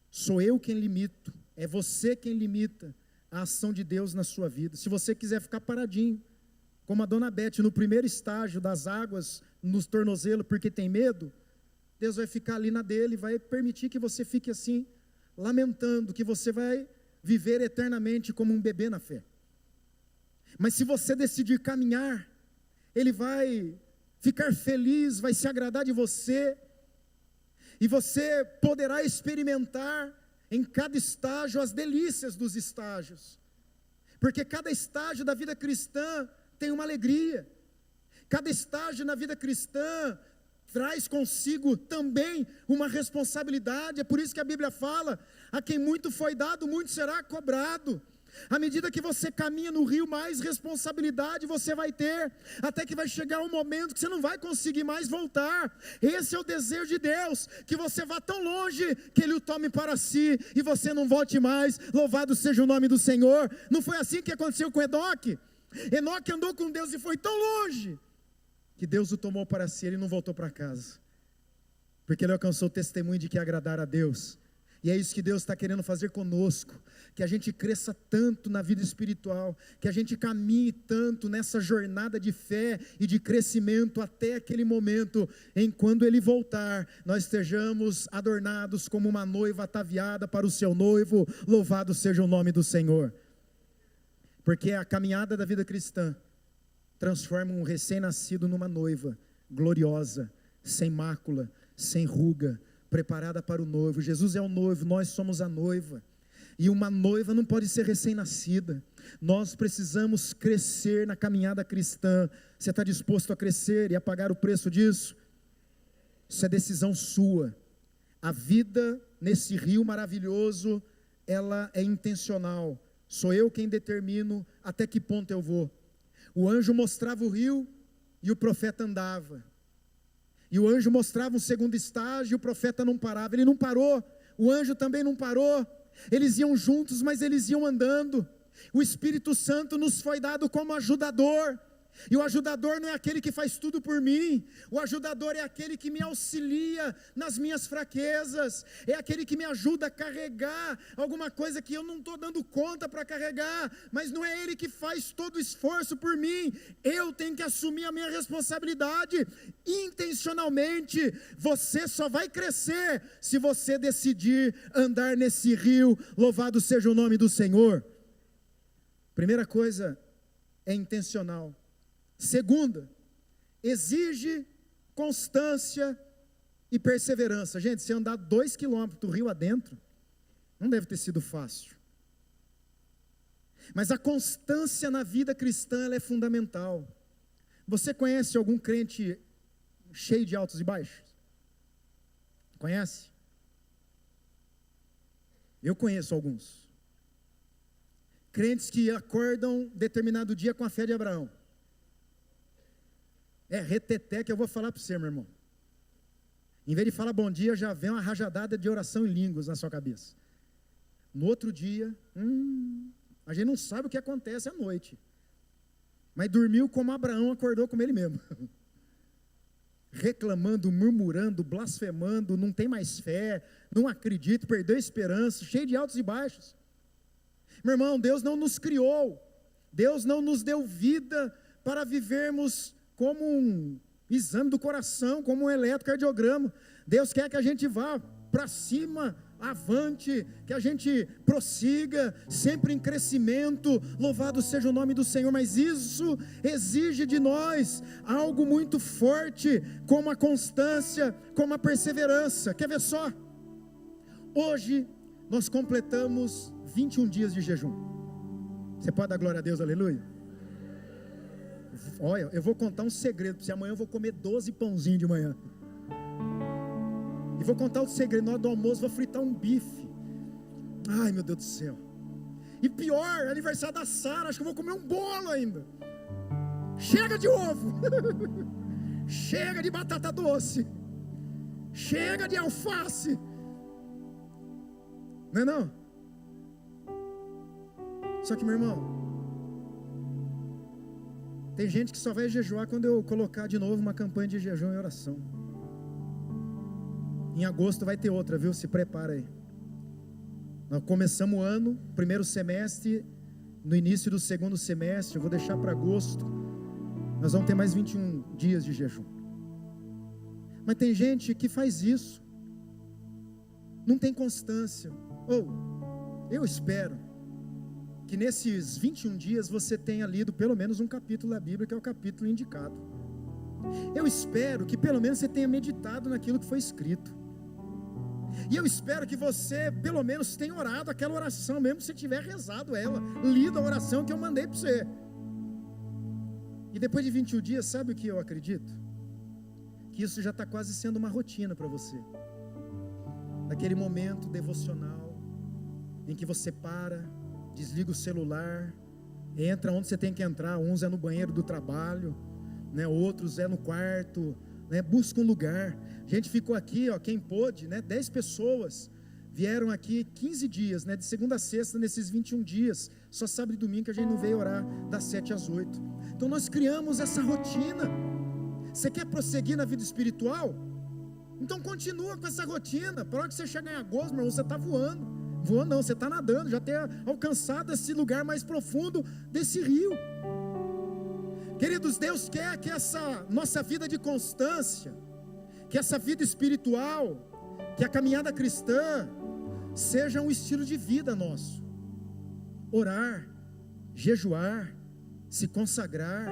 [SPEAKER 2] Sou eu quem limito, é você quem limita a ação de Deus na sua vida. Se você quiser ficar paradinho, como a dona Beth, no primeiro estágio das águas nos tornozelos, porque tem medo, Deus vai ficar ali na dele, vai permitir que você fique assim, lamentando, que você vai viver eternamente como um bebê na fé. Mas se você decidir caminhar, Ele vai ficar feliz, vai se agradar de você, e você poderá experimentar em cada estágio as delícias dos estágios, porque cada estágio da vida cristã tem uma alegria, cada estágio na vida cristã traz consigo também uma responsabilidade. É por isso que a Bíblia fala: a quem muito foi dado, muito será cobrado. À medida que você caminha no rio, mais responsabilidade você vai ter, até que vai chegar um momento que você não vai conseguir mais voltar. Esse é o desejo de Deus, que você vá tão longe, que Ele o tome para si, e você não volte mais. Louvado seja o nome do Senhor. Não foi assim que aconteceu com Enoque? Enoque andou com Deus e foi tão longe, que Deus o tomou para si, ele não voltou para casa, porque ele alcançou o testemunho de que agradar a Deus. E é isso que Deus está querendo fazer conosco, que a gente cresça tanto na vida espiritual, que a gente caminhe tanto nessa jornada de fé e de crescimento, até aquele momento em quando Ele voltar, nós estejamos adornados como uma noiva ataviada para o seu noivo. Louvado seja o nome do Senhor. Porque a caminhada da vida cristã transforma um recém-nascido numa noiva gloriosa, sem mácula, sem ruga, preparada para o noivo. Jesus é o noivo, nós somos a noiva. E uma noiva não pode ser recém-nascida. Nós precisamos crescer na caminhada cristã. Você está disposto a crescer e a pagar o preço disso? Isso é decisão sua. A vida nesse rio maravilhoso, ela é intencional. Sou eu quem determino até que ponto eu vou. O anjo mostrava o rio e o profeta andava. E o anjo mostrava um segundo estágio e o profeta não parava. Ele não parou, o anjo também não parou. Eles iam juntos, mas eles iam andando. O Espírito Santo nos foi dado como ajudador. E o ajudador não é aquele que faz tudo por mim. O ajudador é aquele que me auxilia nas minhas fraquezas. É aquele que me ajuda a carregar alguma coisa que eu não estou dando conta para carregar. Mas não é ele que faz todo o esforço por mim. Eu tenho que assumir a minha responsabilidade. Intencionalmente. Você só vai crescer se você decidir andar nesse rio. Louvado seja o nome do Senhor. Primeira coisa é intencional. Segunda, exige constância e perseverança. Gente, se andar 2 quilômetros do rio adentro, não deve ter sido fácil. Mas a constância na vida cristã, ela é fundamental. Você conhece algum crente cheio de altos e baixos? Conhece? Eu conheço alguns. Crentes que acordam determinado dia com a fé de Abraão. É reteté que eu vou falar para você, meu irmão. Em vez de falar bom dia, já vem uma rajadada de oração em línguas na sua cabeça. No outro dia, a gente não sabe o que acontece à noite. Mas dormiu como Abraão acordou como ele mesmo. Reclamando, murmurando, blasfemando, não tem mais fé, não acredita, perdeu a esperança, cheio de altos e baixos. Meu irmão, Deus não nos criou, Deus não nos deu vida para vivermos como um exame do coração, como um eletrocardiograma. Deus quer que a gente vá para cima, avante, que a gente prossiga, sempre em crescimento, louvado seja o nome do Senhor, mas isso exige de nós algo muito forte, como a constância, como a perseverança. Quer ver só? Hoje nós completamos 21 dias de jejum. Você pode dar glória a Deus, aleluia? Olha, eu vou contar um segredo para você. Amanhã eu vou comer 12 pãozinhos de manhã. E vou contar o segredo. Na hora do almoço vou fritar um bife. Ai, meu Deus do céu. E pior, aniversário da Sara, acho que eu vou comer um bolo ainda. Chega de ovo. Chega de batata doce. Chega de alface. Não é não? Só que, meu irmão, tem gente que só vai jejuar quando eu colocar de novo uma campanha de jejum e oração. Em agosto vai ter outra, viu? Se prepara aí. Nós começamos o ano, primeiro semestre, no início do segundo semestre, eu vou deixar para agosto. Nós vamos ter mais 21 dias de jejum. Mas tem gente que faz isso, não tem constância. Eu espero que nesses 21 dias você tenha lido pelo menos um capítulo da Bíblia, que é o capítulo indicado. Eu espero que pelo menos você tenha meditado naquilo que foi escrito. E eu espero que você pelo menos tenha orado aquela oração, mesmo se tiver rezado ela, lido a oração que eu mandei para você. E depois de 21 dias, sabe o que eu acredito? Que isso já está quase sendo uma rotina para você. Naquele momento devocional, em que você para, desliga o celular, entra onde você tem que entrar. Uns é no banheiro do trabalho, né? Outros é no quarto, né? Busca um lugar. A gente ficou aqui, ó, quem pôde, né? 10 pessoas vieram aqui 15 dias, né? De segunda a sexta, nesses 21 dias, só sábado e domingo que a gente não veio orar das 7 às 8. Então nós criamos essa rotina. Você quer prosseguir na vida espiritual? Então continua com essa rotina. Para hora que você chegar em agosto, meu irmão, você está voando. Voando não, você está nadando, já ter alcançado esse lugar mais profundo desse rio. Queridos, Deus quer que essa nossa vida de constância, que essa vida espiritual, que a caminhada cristã seja um estilo de vida nosso. Orar, jejuar, se consagrar,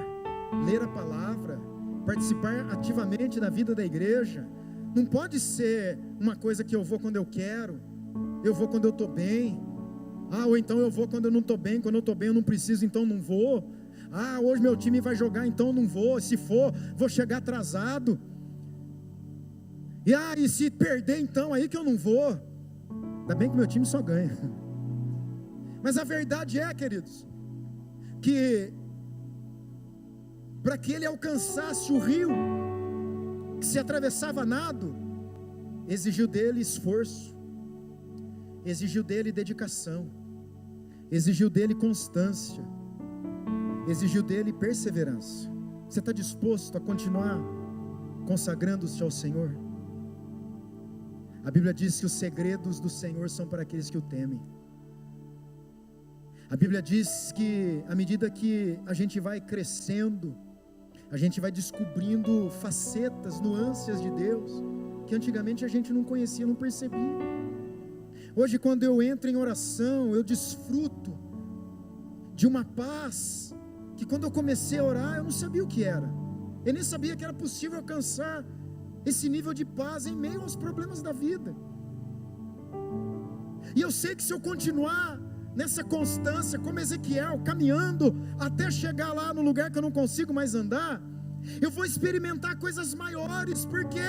[SPEAKER 2] ler a palavra, participar ativamente da vida da igreja. Não pode ser uma coisa que eu vou quando eu quero, eu vou quando eu estou bem. Ou então eu vou quando eu não estou bem. Quando eu estou bem eu não preciso, então não vou. Hoje meu time vai jogar, então não vou. Se for, vou chegar atrasado. E se perder então, aí que eu não vou. Ainda bem que meu time só ganha. Mas a verdade é, queridos, que para que ele alcançasse o rio, que se atravessava a nado, exigiu dele esforço, exigiu dele dedicação, exigiu dele constância, exigiu dele perseverança. Você está disposto a continuar consagrando-se ao Senhor? A Bíblia diz que os segredos do Senhor são para aqueles que o temem. A Bíblia diz que à medida que a gente vai crescendo, a gente vai descobrindo facetas, nuances de Deus, que antigamente a gente não conhecia, não percebia. Hoje, quando eu entro em oração, eu desfruto de uma paz, que quando eu comecei a orar, eu não sabia o que era. Eu nem sabia que era possível alcançar esse nível de paz em meio aos problemas da vida. E eu sei que se eu continuar nessa constância, como Ezequiel, caminhando até chegar lá no lugar que eu não consigo mais andar, eu vou experimentar coisas maiores, porque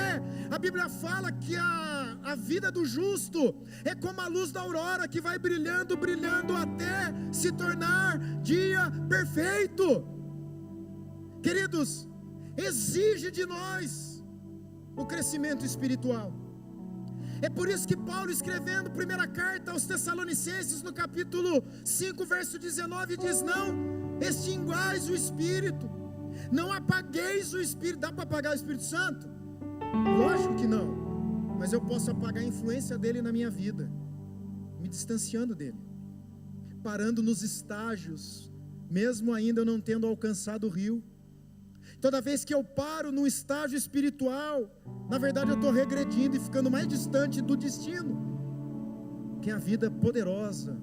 [SPEAKER 2] a Bíblia fala que a vida do justo é como a luz da aurora, que vai brilhando, brilhando até se tornar dia perfeito. Queridos, exige de nós o crescimento espiritual. É por isso que Paulo, escrevendo primeira carta aos Tessalonicenses, no capítulo 5, verso 19, diz: não extinguais o Espírito, não apagueis o Espírito. Dá para apagar o Espírito Santo? Lógico que não, mas eu posso apagar a influência dele na minha vida, me distanciando dele, parando nos estágios, mesmo ainda eu não tendo alcançado o rio. Toda vez que eu paro num estágio espiritual, na verdade eu estou regredindo e ficando mais distante do destino, que é a vida poderosa,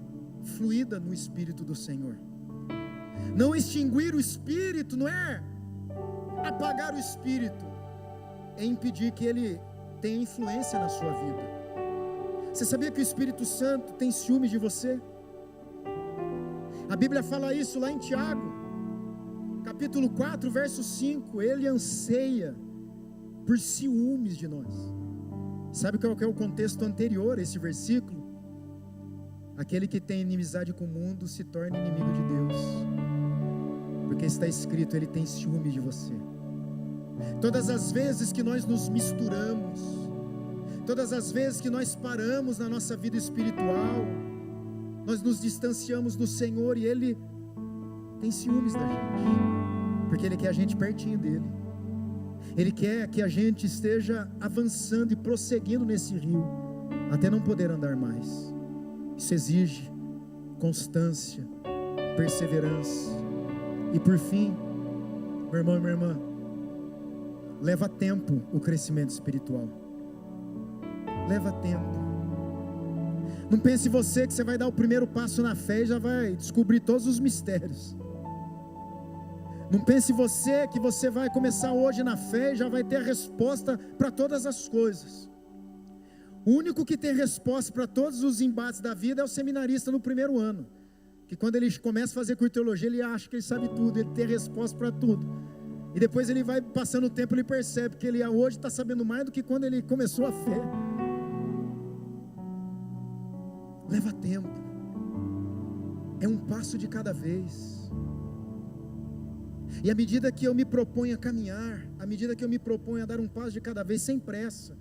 [SPEAKER 2] fluida no Espírito do Senhor. Não extinguir o Espírito não é apagar o Espírito, é impedir que ele tenha influência na sua vida. Você sabia que o Espírito Santo tem ciúmes de você? A Bíblia fala isso lá em Tiago, capítulo 4, verso 5, ele anseia por ciúmes de nós. Sabe qual que é o contexto anterior a esse versículo? Aquele que tem inimizade com o mundo se torna inimigo de Deus, porque está escrito, ele tem ciúmes de você. Todas as vezes que nós nos misturamos, todas as vezes que nós paramos na nossa vida espiritual, nós nos distanciamos do Senhor, e ele tem ciúmes da gente, porque ele quer a gente pertinho dele. Ele quer que a gente esteja avançando e prosseguindo nesse rio, até não poder andar mais. Isso exige constância, perseverança. E por fim, meu irmão e minha irmã, leva tempo o crescimento espiritual. Leva tempo. Não pense você que você vai dar o primeiro passo na fé e já vai descobrir todos os mistérios. Não pense você que você vai começar hoje na fé e já vai ter a resposta para todas as coisas. O único que tem resposta para todos os embates da vida é o seminarista no primeiro ano, que quando ele começa a fazer curso de teologia, ele acha que ele sabe tudo, ele tem resposta para tudo. E depois ele vai passando o tempo, ele percebe que ele hoje está sabendo mais do que quando ele começou a fé. Leva tempo, é um passo de cada vez. E à medida que eu me proponho a caminhar, à medida que eu me proponho a dar um passo de cada vez, sem pressa.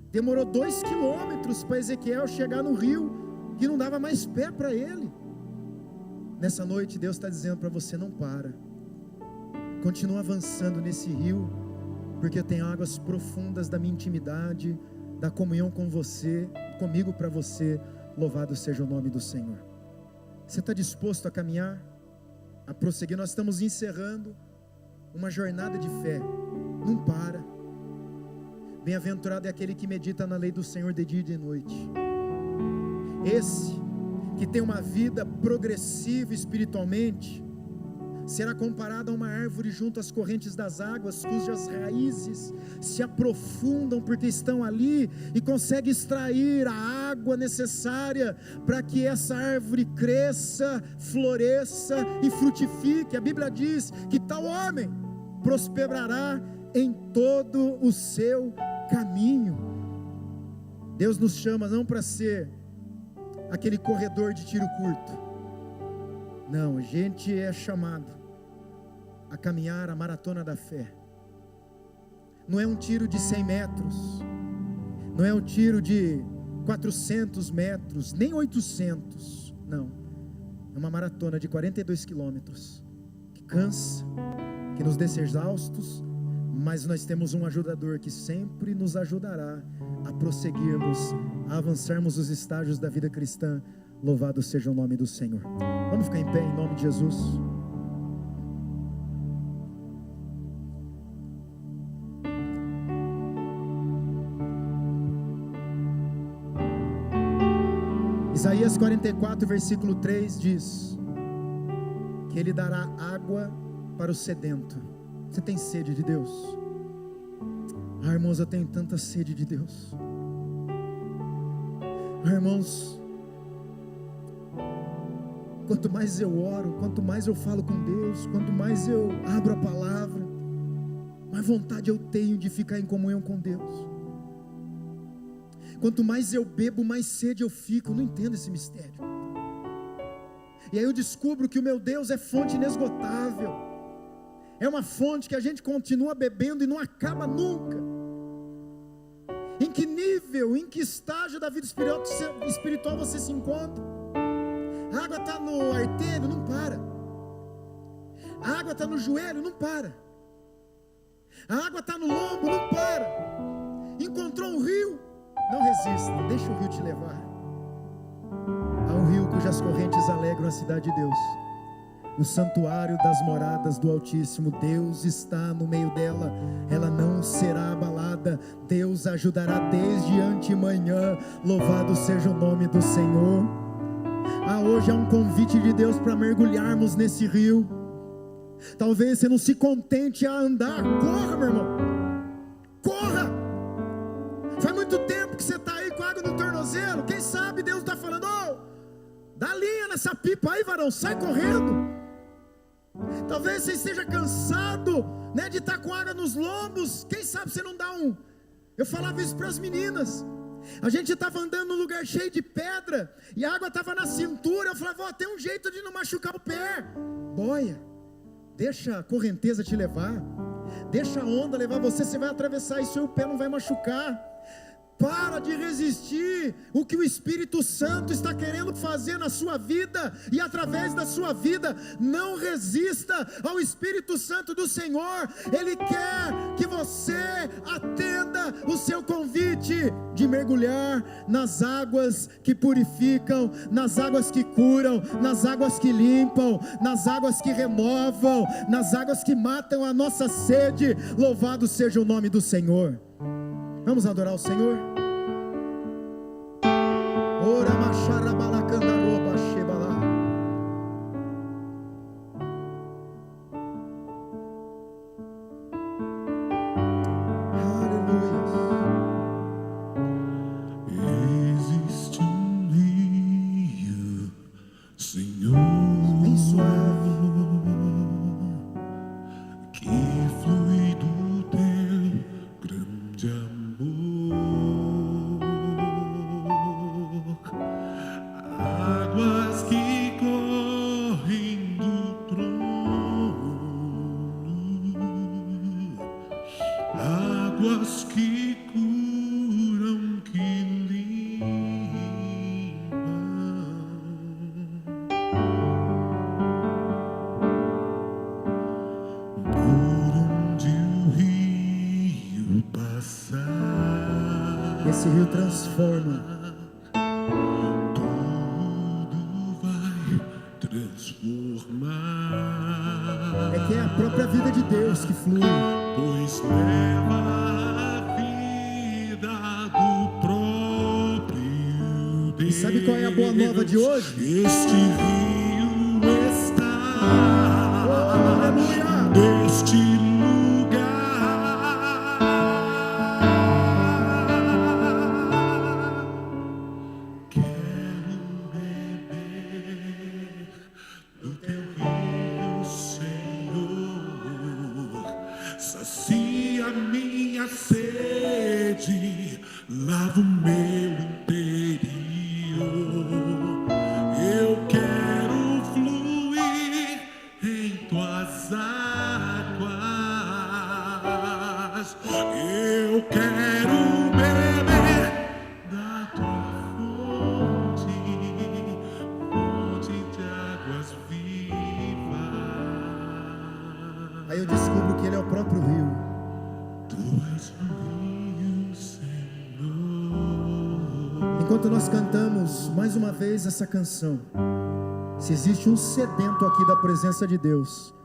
[SPEAKER 2] Demorou 2 quilômetros para Ezequiel chegar no rio, que não dava mais pé para ele. Nessa noite Deus está dizendo para você: não para, continua avançando nesse rio, porque eu tenho águas profundas da minha intimidade, da comunhão com você, comigo para você. Louvado seja o nome do Senhor. Você está disposto a caminhar, a prosseguir? Nós estamos encerrando uma jornada de fé. Não para. Bem-aventurado é aquele que medita na lei do Senhor de dia e de noite. Esse que tem uma vida progressiva espiritualmente será comparado a uma árvore junto às correntes das águas, cujas raízes se aprofundam porque estão ali e consegue extrair a água necessária para que essa árvore cresça, floresça e frutifique. A Bíblia diz que tal homem prosperará em todo o seu caminho. Deus nos chama não para ser aquele corredor de tiro curto. Não, a gente é chamado a caminhar a maratona da fé. Não é um tiro de 100 metros, não é um tiro de 400 metros, nem 800, não. É uma maratona de 42 quilômetros, que cansa, que nos deixa exaustos, mas nós temos um ajudador que sempre nos ajudará a prosseguirmos, a avançarmos os estágios da vida cristã. Louvado seja o nome do Senhor. Vamos ficar em pé em nome de Jesus. Isaías 44, versículo 3 diz que Ele dará água para o sedento. Você tem sede de Deus? Irmãos, eu tenho tanta sede de Deus. Irmãos, quanto mais eu oro, quanto mais eu falo com Deus, quanto mais eu abro a palavra, mais vontade eu tenho de ficar em comunhão com Deus. Quanto mais eu bebo, mais sede eu fico. Eu não entendo esse mistério. E aí eu descubro que o meu Deus é fonte inesgotável. É uma fonte que a gente continua bebendo e não acaba nunca. Em que nível, em que estágio da vida espiritual você se encontra? A água está no artério, não para. A água está no joelho, não para. A água está no lombo, não para. Encontrou um rio, não resista, deixa o rio te levar. Há um rio cujas correntes alegram a cidade de Deus, o santuário das moradas do Altíssimo. Deus está no meio dela, ela não será abalada. Deus ajudará desde antemanhã. Louvado seja o nome do Senhor. Hoje há um convite de Deus para mergulharmos nesse rio. Talvez você não se contente a andar. Corra, meu irmão, corra. Faz muito tempo que você está aí com água no tornozelo. Quem sabe Deus está falando: dá linha nessa pipa aí, varão, sai correndo. Talvez você esteja cansado, né, de estar com água nos lombos. Quem sabe você não dá um... Eu falava isso para as meninas. A gente estava andando num lugar cheio de pedra e a água estava na cintura. Eu falava: tem um jeito de não machucar o pé. Boia, deixa a correnteza te levar, deixa a onda levar você. Você vai atravessar isso e o pé não vai machucar. Para de resistir o que o Espírito Santo está querendo fazer na sua vida e através da sua vida. Não resista ao Espírito Santo do Senhor. Ele quer que você atenda o seu convite de mergulhar nas águas que purificam, nas águas que curam, nas águas que limpam, nas águas que renovam, nas águas que matam a nossa sede. Louvado seja o nome do Senhor. Vamos adorar o Senhor? Ora machara balacandaroba shebala. Aleluia.
[SPEAKER 1] Existe um rio, Senhor,
[SPEAKER 2] Bem suave,
[SPEAKER 1] que flui do teu grande amor. Águas que correm do trono, águas que curam, que limpam. Por onde o rio passar,
[SPEAKER 2] esse rio transforma. É que é a própria vida de Deus que flui.
[SPEAKER 1] Pois leva a vida do próprio Deus.
[SPEAKER 2] E sabe qual é a boa nova de hoje?
[SPEAKER 1] Este rio está
[SPEAKER 2] aleluia,
[SPEAKER 1] neste lugar. Quero beber do teu rio, Senhor. Sacia minha sede, lava o meu
[SPEAKER 2] Enquanto nós cantamos mais uma vez essa canção, se existe um sedento aqui da presença de Deus,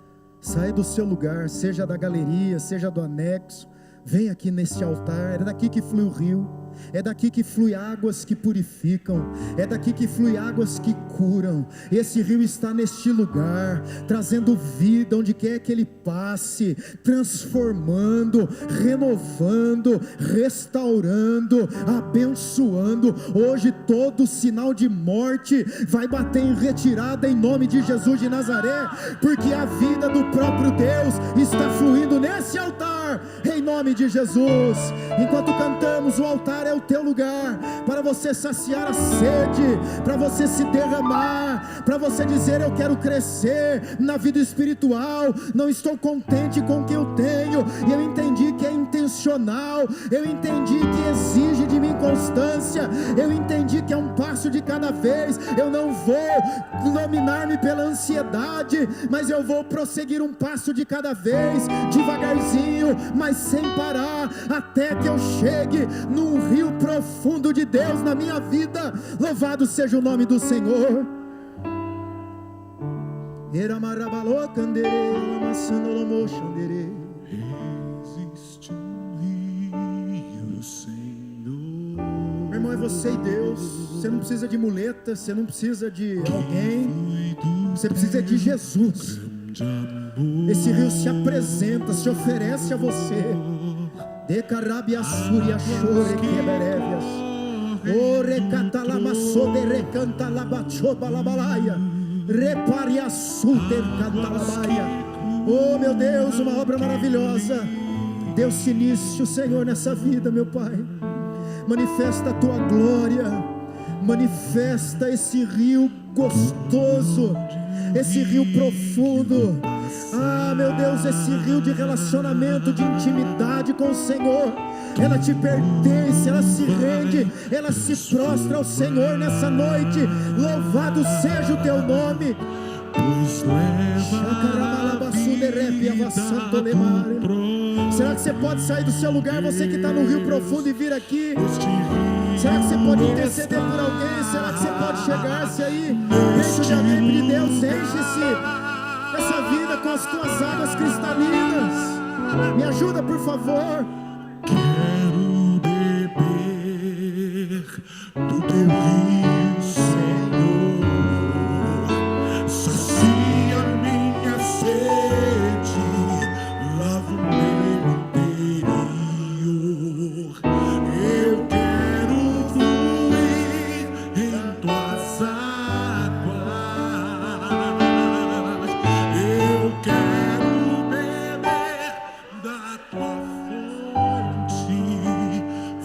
[SPEAKER 2] sai do seu lugar, seja da galeria, seja do anexo, vem aqui nesse altar. É daqui que flui o rio, é daqui que flui águas que purificam, é daqui que flui águas que curam. Esse rio está neste lugar, trazendo vida onde quer que ele passe, transformando, renovando, restaurando, abençoando. Hoje todo sinal de morte vai bater em retirada em nome de Jesus de Nazaré, porque a vida do próprio Deus está fluindo nesse altar, em nome de Jesus. Enquanto cantamos, o altar é o teu lugar, para você saciar a sede, para você se derramar, para você dizer: eu quero crescer na vida espiritual, não estou contente com o que eu tenho, e eu entendi que é intencional, eu entendi que exige de mim constância, eu entendi que é um passo de cada vez. Eu não vou dominar-me pela ansiedade, mas eu vou prosseguir um passo de cada vez, devagarzinho, mas sem parar, até que eu chegue num rio profundo de Deus na minha vida. Louvado seja o nome do Senhor.
[SPEAKER 1] Existe um rio, Senhor.
[SPEAKER 2] Meu irmão, é você e Deus. Você não precisa de muleta, você não precisa de alguém, você precisa de Jesus. Esse rio se apresenta, se oferece a você. Decarabia Súria Chore Queberévias. O recatalamaço de recantalabachova labalaia. Reparia Súter Cantalabaia. Oh meu Deus, uma obra maravilhosa. Deu-se início, Senhor, nessa vida, meu Pai. Manifesta a tua glória, manifesta esse rio gostoso, esse rio profundo. Ah, meu Deus, esse rio de relacionamento, de intimidade com o Senhor. Ela te pertence, ela se rende, ela se prostra ao Senhor nessa noite. Louvado seja o teu nome.
[SPEAKER 1] Pois
[SPEAKER 2] será que você pode sair do seu lugar, você que está no rio profundo, e vir aqui? Será que você pode interceder por alguém? Será que você pode chegar-se aí dentro de alguém e pedir: Deus, enche-se essa vida com as tuas águas cristalinas? Me ajuda, por favor.
[SPEAKER 1] Quero beber do teu rio, Senhor. Sacia minha sede, lava o meu interior. Eu quero fluir em tuas águas. Eu quero beber da tua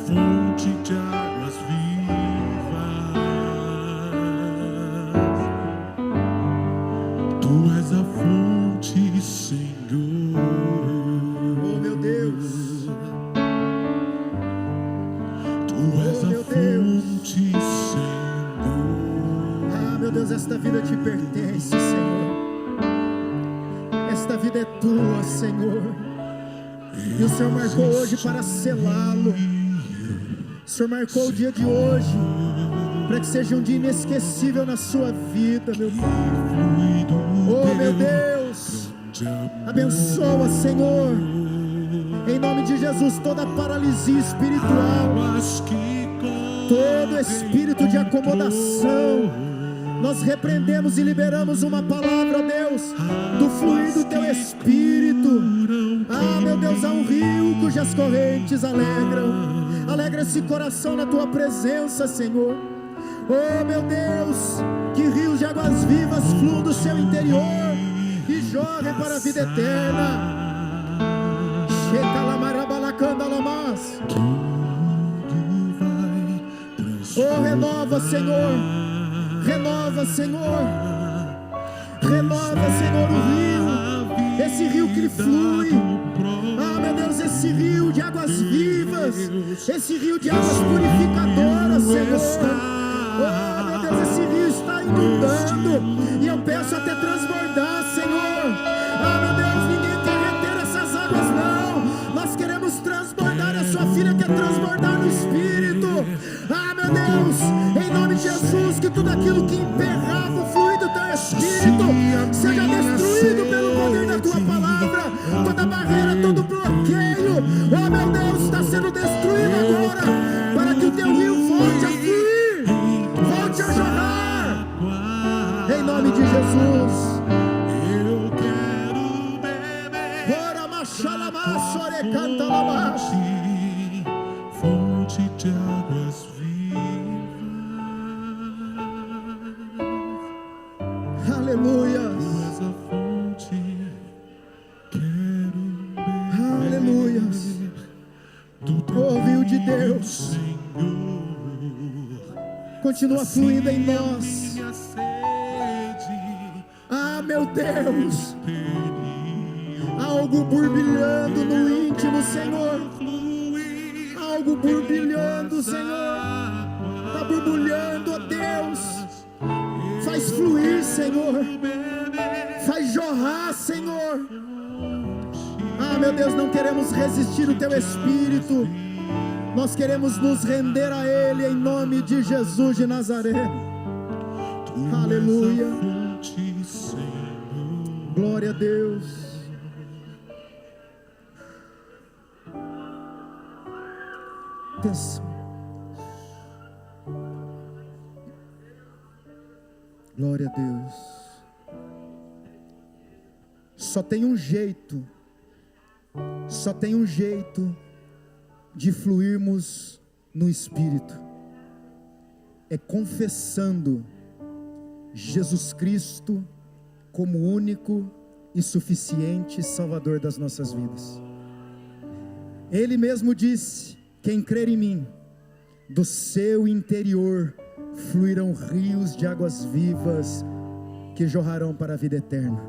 [SPEAKER 1] fonte de águas vivas. Tu és a fonte, Senhor.
[SPEAKER 2] Oh meu Deus,
[SPEAKER 1] Tu és a fonte, Senhor.
[SPEAKER 2] ah meu Deus, esta vida te pertence, Senhor. Esta vida é tua, Senhor. E o Senhor marcou hoje para selá-lo. O Senhor marcou o dia de hoje para que seja um dia inesquecível na sua vida, meu Pai. Oh meu Deus, abençoa, Senhor, em nome de Jesus, toda paralisia espiritual, todo espírito de acomodação, nós repreendemos e liberamos uma palavra, Deus, do fluir do teu Espírito. Ah, meu Deus, há um rio cujas correntes alegra esse coração na tua presença, Senhor. Oh, meu Deus, que rios de águas vivas fluam do seu interior e jorrem para a vida eterna. Oh, renova, Senhor. Renova, Senhor. Renova, Senhor, o rio. Esse rio que flui. Ah, meu Deus, esse rio de águas vivas. Esse rio de águas purificadoras, Senhor. Oh, meu Deus, esse rio está inundando. E eu peço até transbordar, Senhor. Ah, meu Deus, ninguém quer reter essas águas, não. Nós queremos transbordar. A sua filha quer transbordar no Espírito. Ah, meu Glória a Deus. Em nome de Jesus, que tudo aquilo que emperrava o fluido do teu Espírito seja destruído pelo poder da tua palavra. Toda barreira, todo bloqueio, oh meu Deus, está sendo destruído agora, para que o teu rio volte a fluir, volte a jorrar. Em nome de Jesus.
[SPEAKER 1] Fonte de águas vivas.
[SPEAKER 2] Aleluia.
[SPEAKER 1] Tu és a fonte, quero beber.
[SPEAKER 2] Aleluia.
[SPEAKER 1] Do teu
[SPEAKER 2] Rio de Deus,
[SPEAKER 1] Senhor,
[SPEAKER 2] continua fluindo em nós.
[SPEAKER 1] minha sede,
[SPEAKER 2] Ah, meu Deus, algo burbilhando no íntimo, Senhor. Algo burbilhando, Senhor. Está borbulhando, ó Deus. Faz fluir, Senhor. Faz jorrar, Senhor. Ah, meu Deus, não queremos resistir o teu Espírito. Nós queremos nos render a Ele em nome de Jesus de Nazaré. Aleluia. Glória a Deus. Atenção. Glória a Deus. Só tem um jeito de fluirmos no Espírito. É confessando Jesus Cristo como único e suficiente Salvador das nossas vidas. Ele mesmo disse: quem crer em mim, do seu interior fluirão rios de águas vivas que jorrarão para a vida eterna.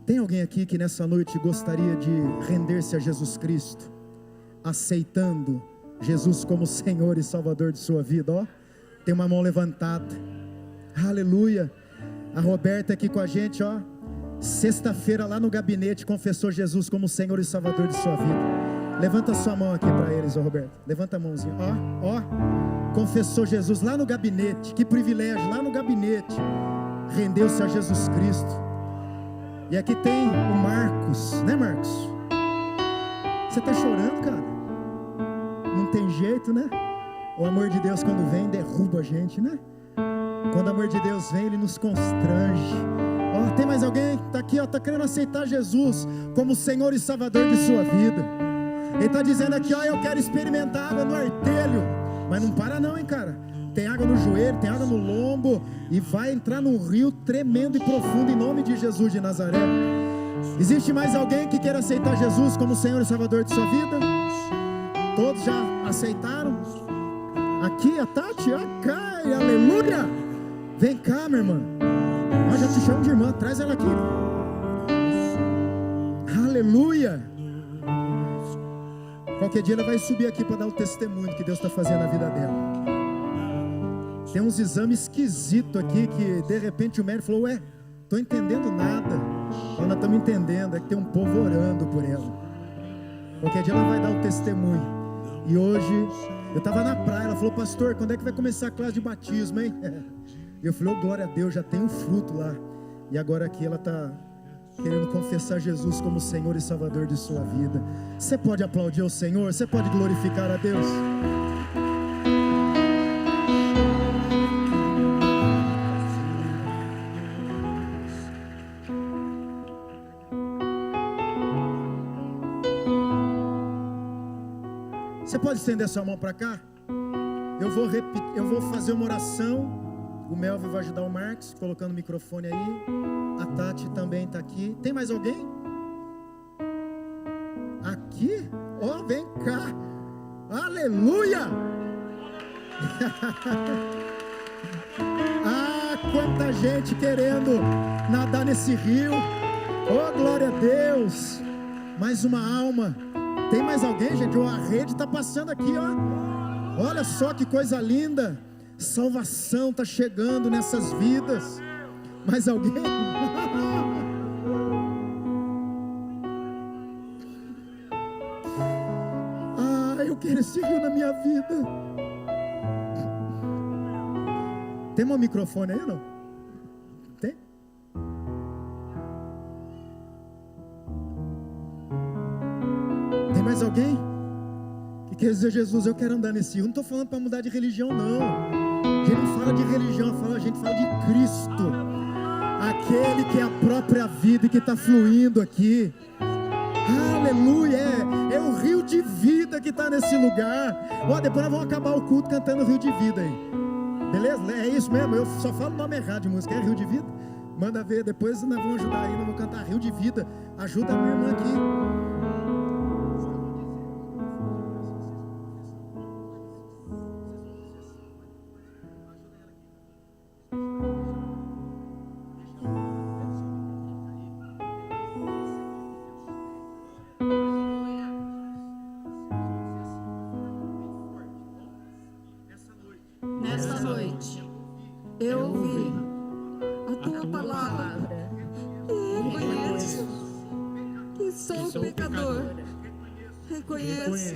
[SPEAKER 2] Tem alguém aqui que nessa noite gostaria de render-se a Jesus Cristo, aceitando Jesus como Senhor e Salvador de sua vida? Ó, tem uma mão levantada. Aleluia. A Roberta aqui com a gente, ó, sexta-feira lá no gabinete confessou Jesus como Senhor e Salvador de sua vida. Levanta sua mão aqui para eles, ó Roberto. Levanta a mãozinha, ó. Confessou Jesus lá no gabinete. Que privilégio, lá no gabinete. Rendeu-se a Jesus Cristo. E aqui tem o Marcos, né, Marcos? Você tá chorando, cara? Não tem jeito, né? O amor de Deus, quando vem, derruba a gente, né? Quando o amor de Deus vem, Ele nos constrange. Ó, tem mais alguém que tá aqui, ó, tá querendo aceitar Jesus como Senhor e Salvador de sua vida. Ele está dizendo aqui, ó, eu quero experimentar água no artelho. Mas não para não, hein, cara. Tem água no joelho, tem água no lombo. E vai entrar num rio tremendo e profundo em nome de Jesus de Nazaré. Existe mais alguém que queira aceitar Jesus como Senhor e Salvador de sua vida? Todos já aceitaram? Aqui a Tati, a Kai, aleluia. Vem cá, minha irmã. Nós já te chamamos de irmã, traz ela aqui. Aleluia. Qualquer dia ela vai subir aqui para dar o testemunho que Deus está fazendo na vida dela. Tem uns exames esquisitos aqui que de repente o médico falou: ué, estou entendendo nada. Nós não estamos entendendo, é que tem um povo orando por ela. Qualquer dia ela vai dar o testemunho. E hoje eu estava na praia, ela falou: pastor, quando é que vai começar a classe de batismo, hein? E eu falei: oh, glória a Deus, já tem um fruto lá. E agora aqui ela está querendo confessar Jesus como Senhor e Salvador de sua vida. Você pode aplaudir o Senhor? Você pode glorificar a Deus? Você pode estender sua mão para cá? Eu vou fazer uma oração. O Melvin vai ajudar o Marcos, colocando o microfone aí. A Tati também está aqui. Tem mais alguém? Aqui? Ó, vem cá. Aleluia! Ah, quanta gente querendo nadar nesse rio. Oh, glória a Deus. Mais uma alma. Tem mais alguém, gente? A rede está passando aqui, ó. Olha só que coisa linda. Salvação está chegando nessas vidas. Mais alguém? Ah, eu quero esse rio na minha vida. Tem um microfone aí, não? Tem? Tem mais alguém que quer dizer, Jesus, eu quero andar nesse rio? Não estou falando para mudar de religião, não. A gente não fala de religião, a gente fala de Cristo, aquele que é a própria vida e que está fluindo aqui. Aleluia, é o rio de vida que está nesse lugar. Depois nós vamos acabar o culto cantando Rio de Vida aí. Beleza? É isso mesmo, eu só falo o nome errado de música, é Rio de Vida? Manda ver, depois nós vamos ajudar aí, nós vamos cantar Rio de Vida. Ajuda a minha irmã aqui.
[SPEAKER 3] Nesta noite, eu ouvi a tua palavra e reconheço que sou pecador. Reconheço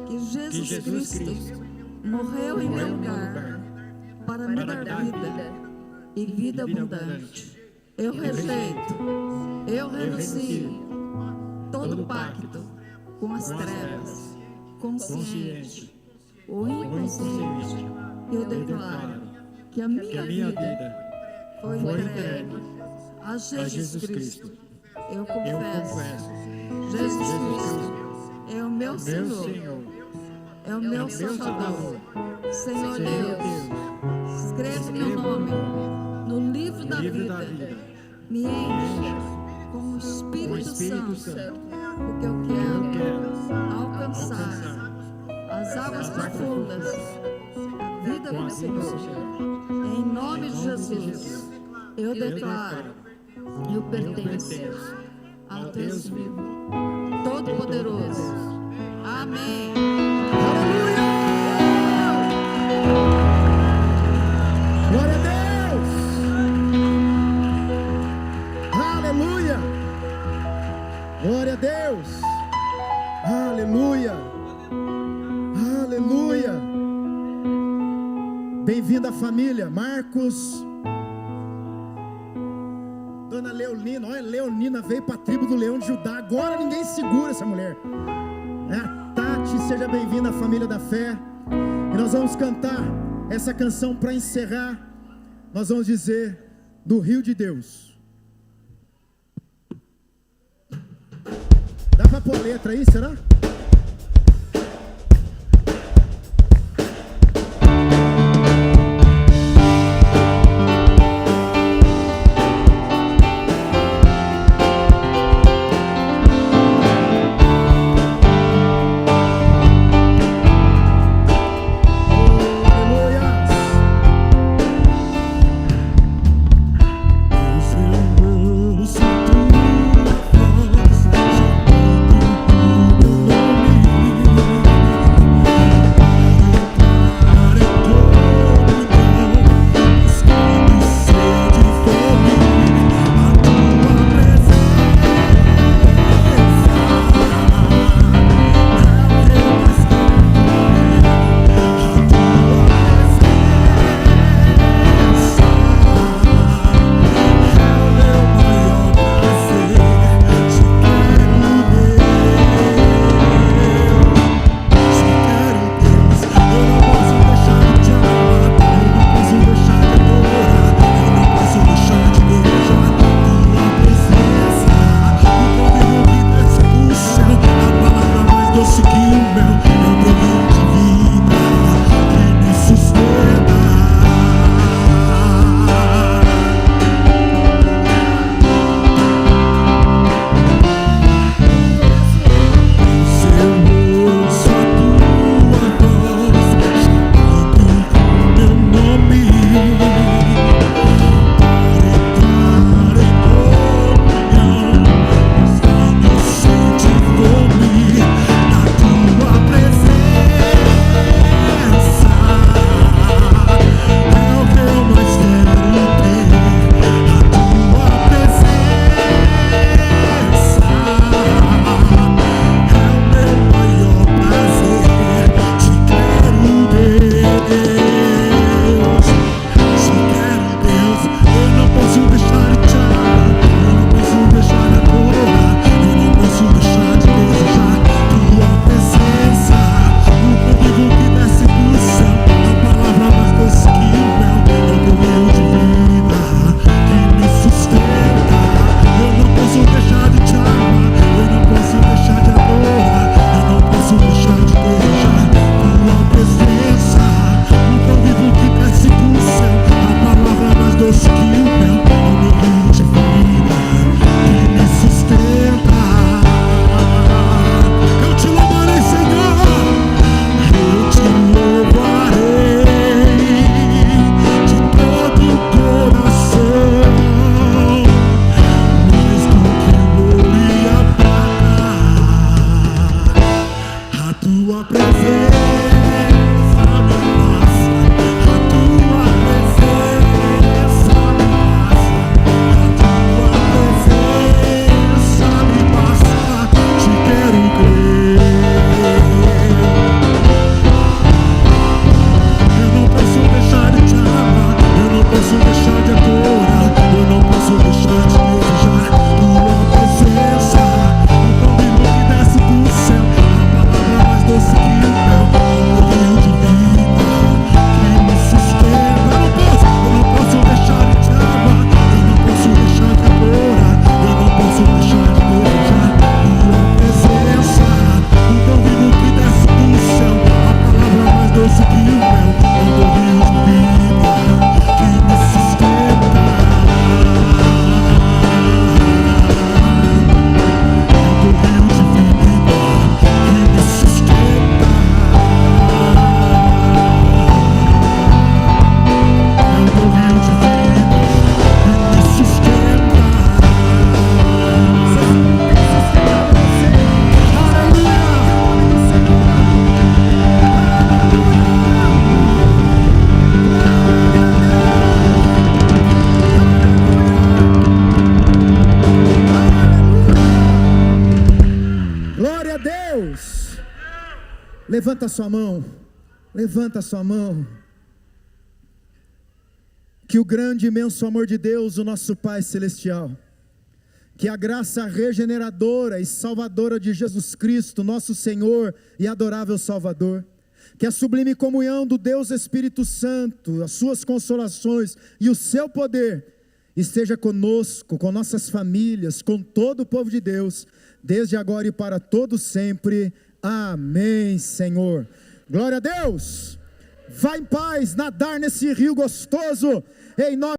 [SPEAKER 3] que Jesus Cristo morreu em meu lugar para me dar vida e vida abundante. Eu rejeito, eu renuncio todo pacto com as trevas, consciente ou inconsciente. Eu declaro que a minha vida foi entregue a Jesus Cristo. Eu confesso, Jesus Cristo é o meu Senhor, é o meu Salvador. Senhor Deus, escreve meu nome no livro da vida, me enche com o Espírito Santo, porque eu quero alcançar as águas profundas da vida com o Senhor. Em nome de Jesus, eu declaro, eu pertenço ao Deus vivo, Todo-Poderoso. Amém.
[SPEAKER 2] Aleluia! Glória a Deus! Aleluia! Glória a Deus! Aleluia! Aleluia! Bem-vinda à família. Marcos, Dona Leonina, olha, Leonina veio para a tribo do Leão de Judá. Agora ninguém segura essa mulher. A Tati, seja bem-vinda à família da fé. E nós vamos cantar essa canção para encerrar. Nós vamos dizer do Rio de Deus. Dá para pôr a letra aí, será?
[SPEAKER 1] Eu sinto tua voz chamando o meu
[SPEAKER 2] Levanta a sua mão. Levanta a sua mão. Que o grande e imenso amor de Deus, o nosso Pai Celestial, que a graça regeneradora e salvadora de Jesus Cristo, nosso Senhor e adorável Salvador, que a sublime comunhão do Deus Espírito Santo, as suas consolações e o seu poder, esteja conosco, com nossas famílias, com todo o povo de Deus, desde agora e para todo sempre. Amém, Senhor. Glória a Deus. Vá em paz nadar nesse rio gostoso, em nome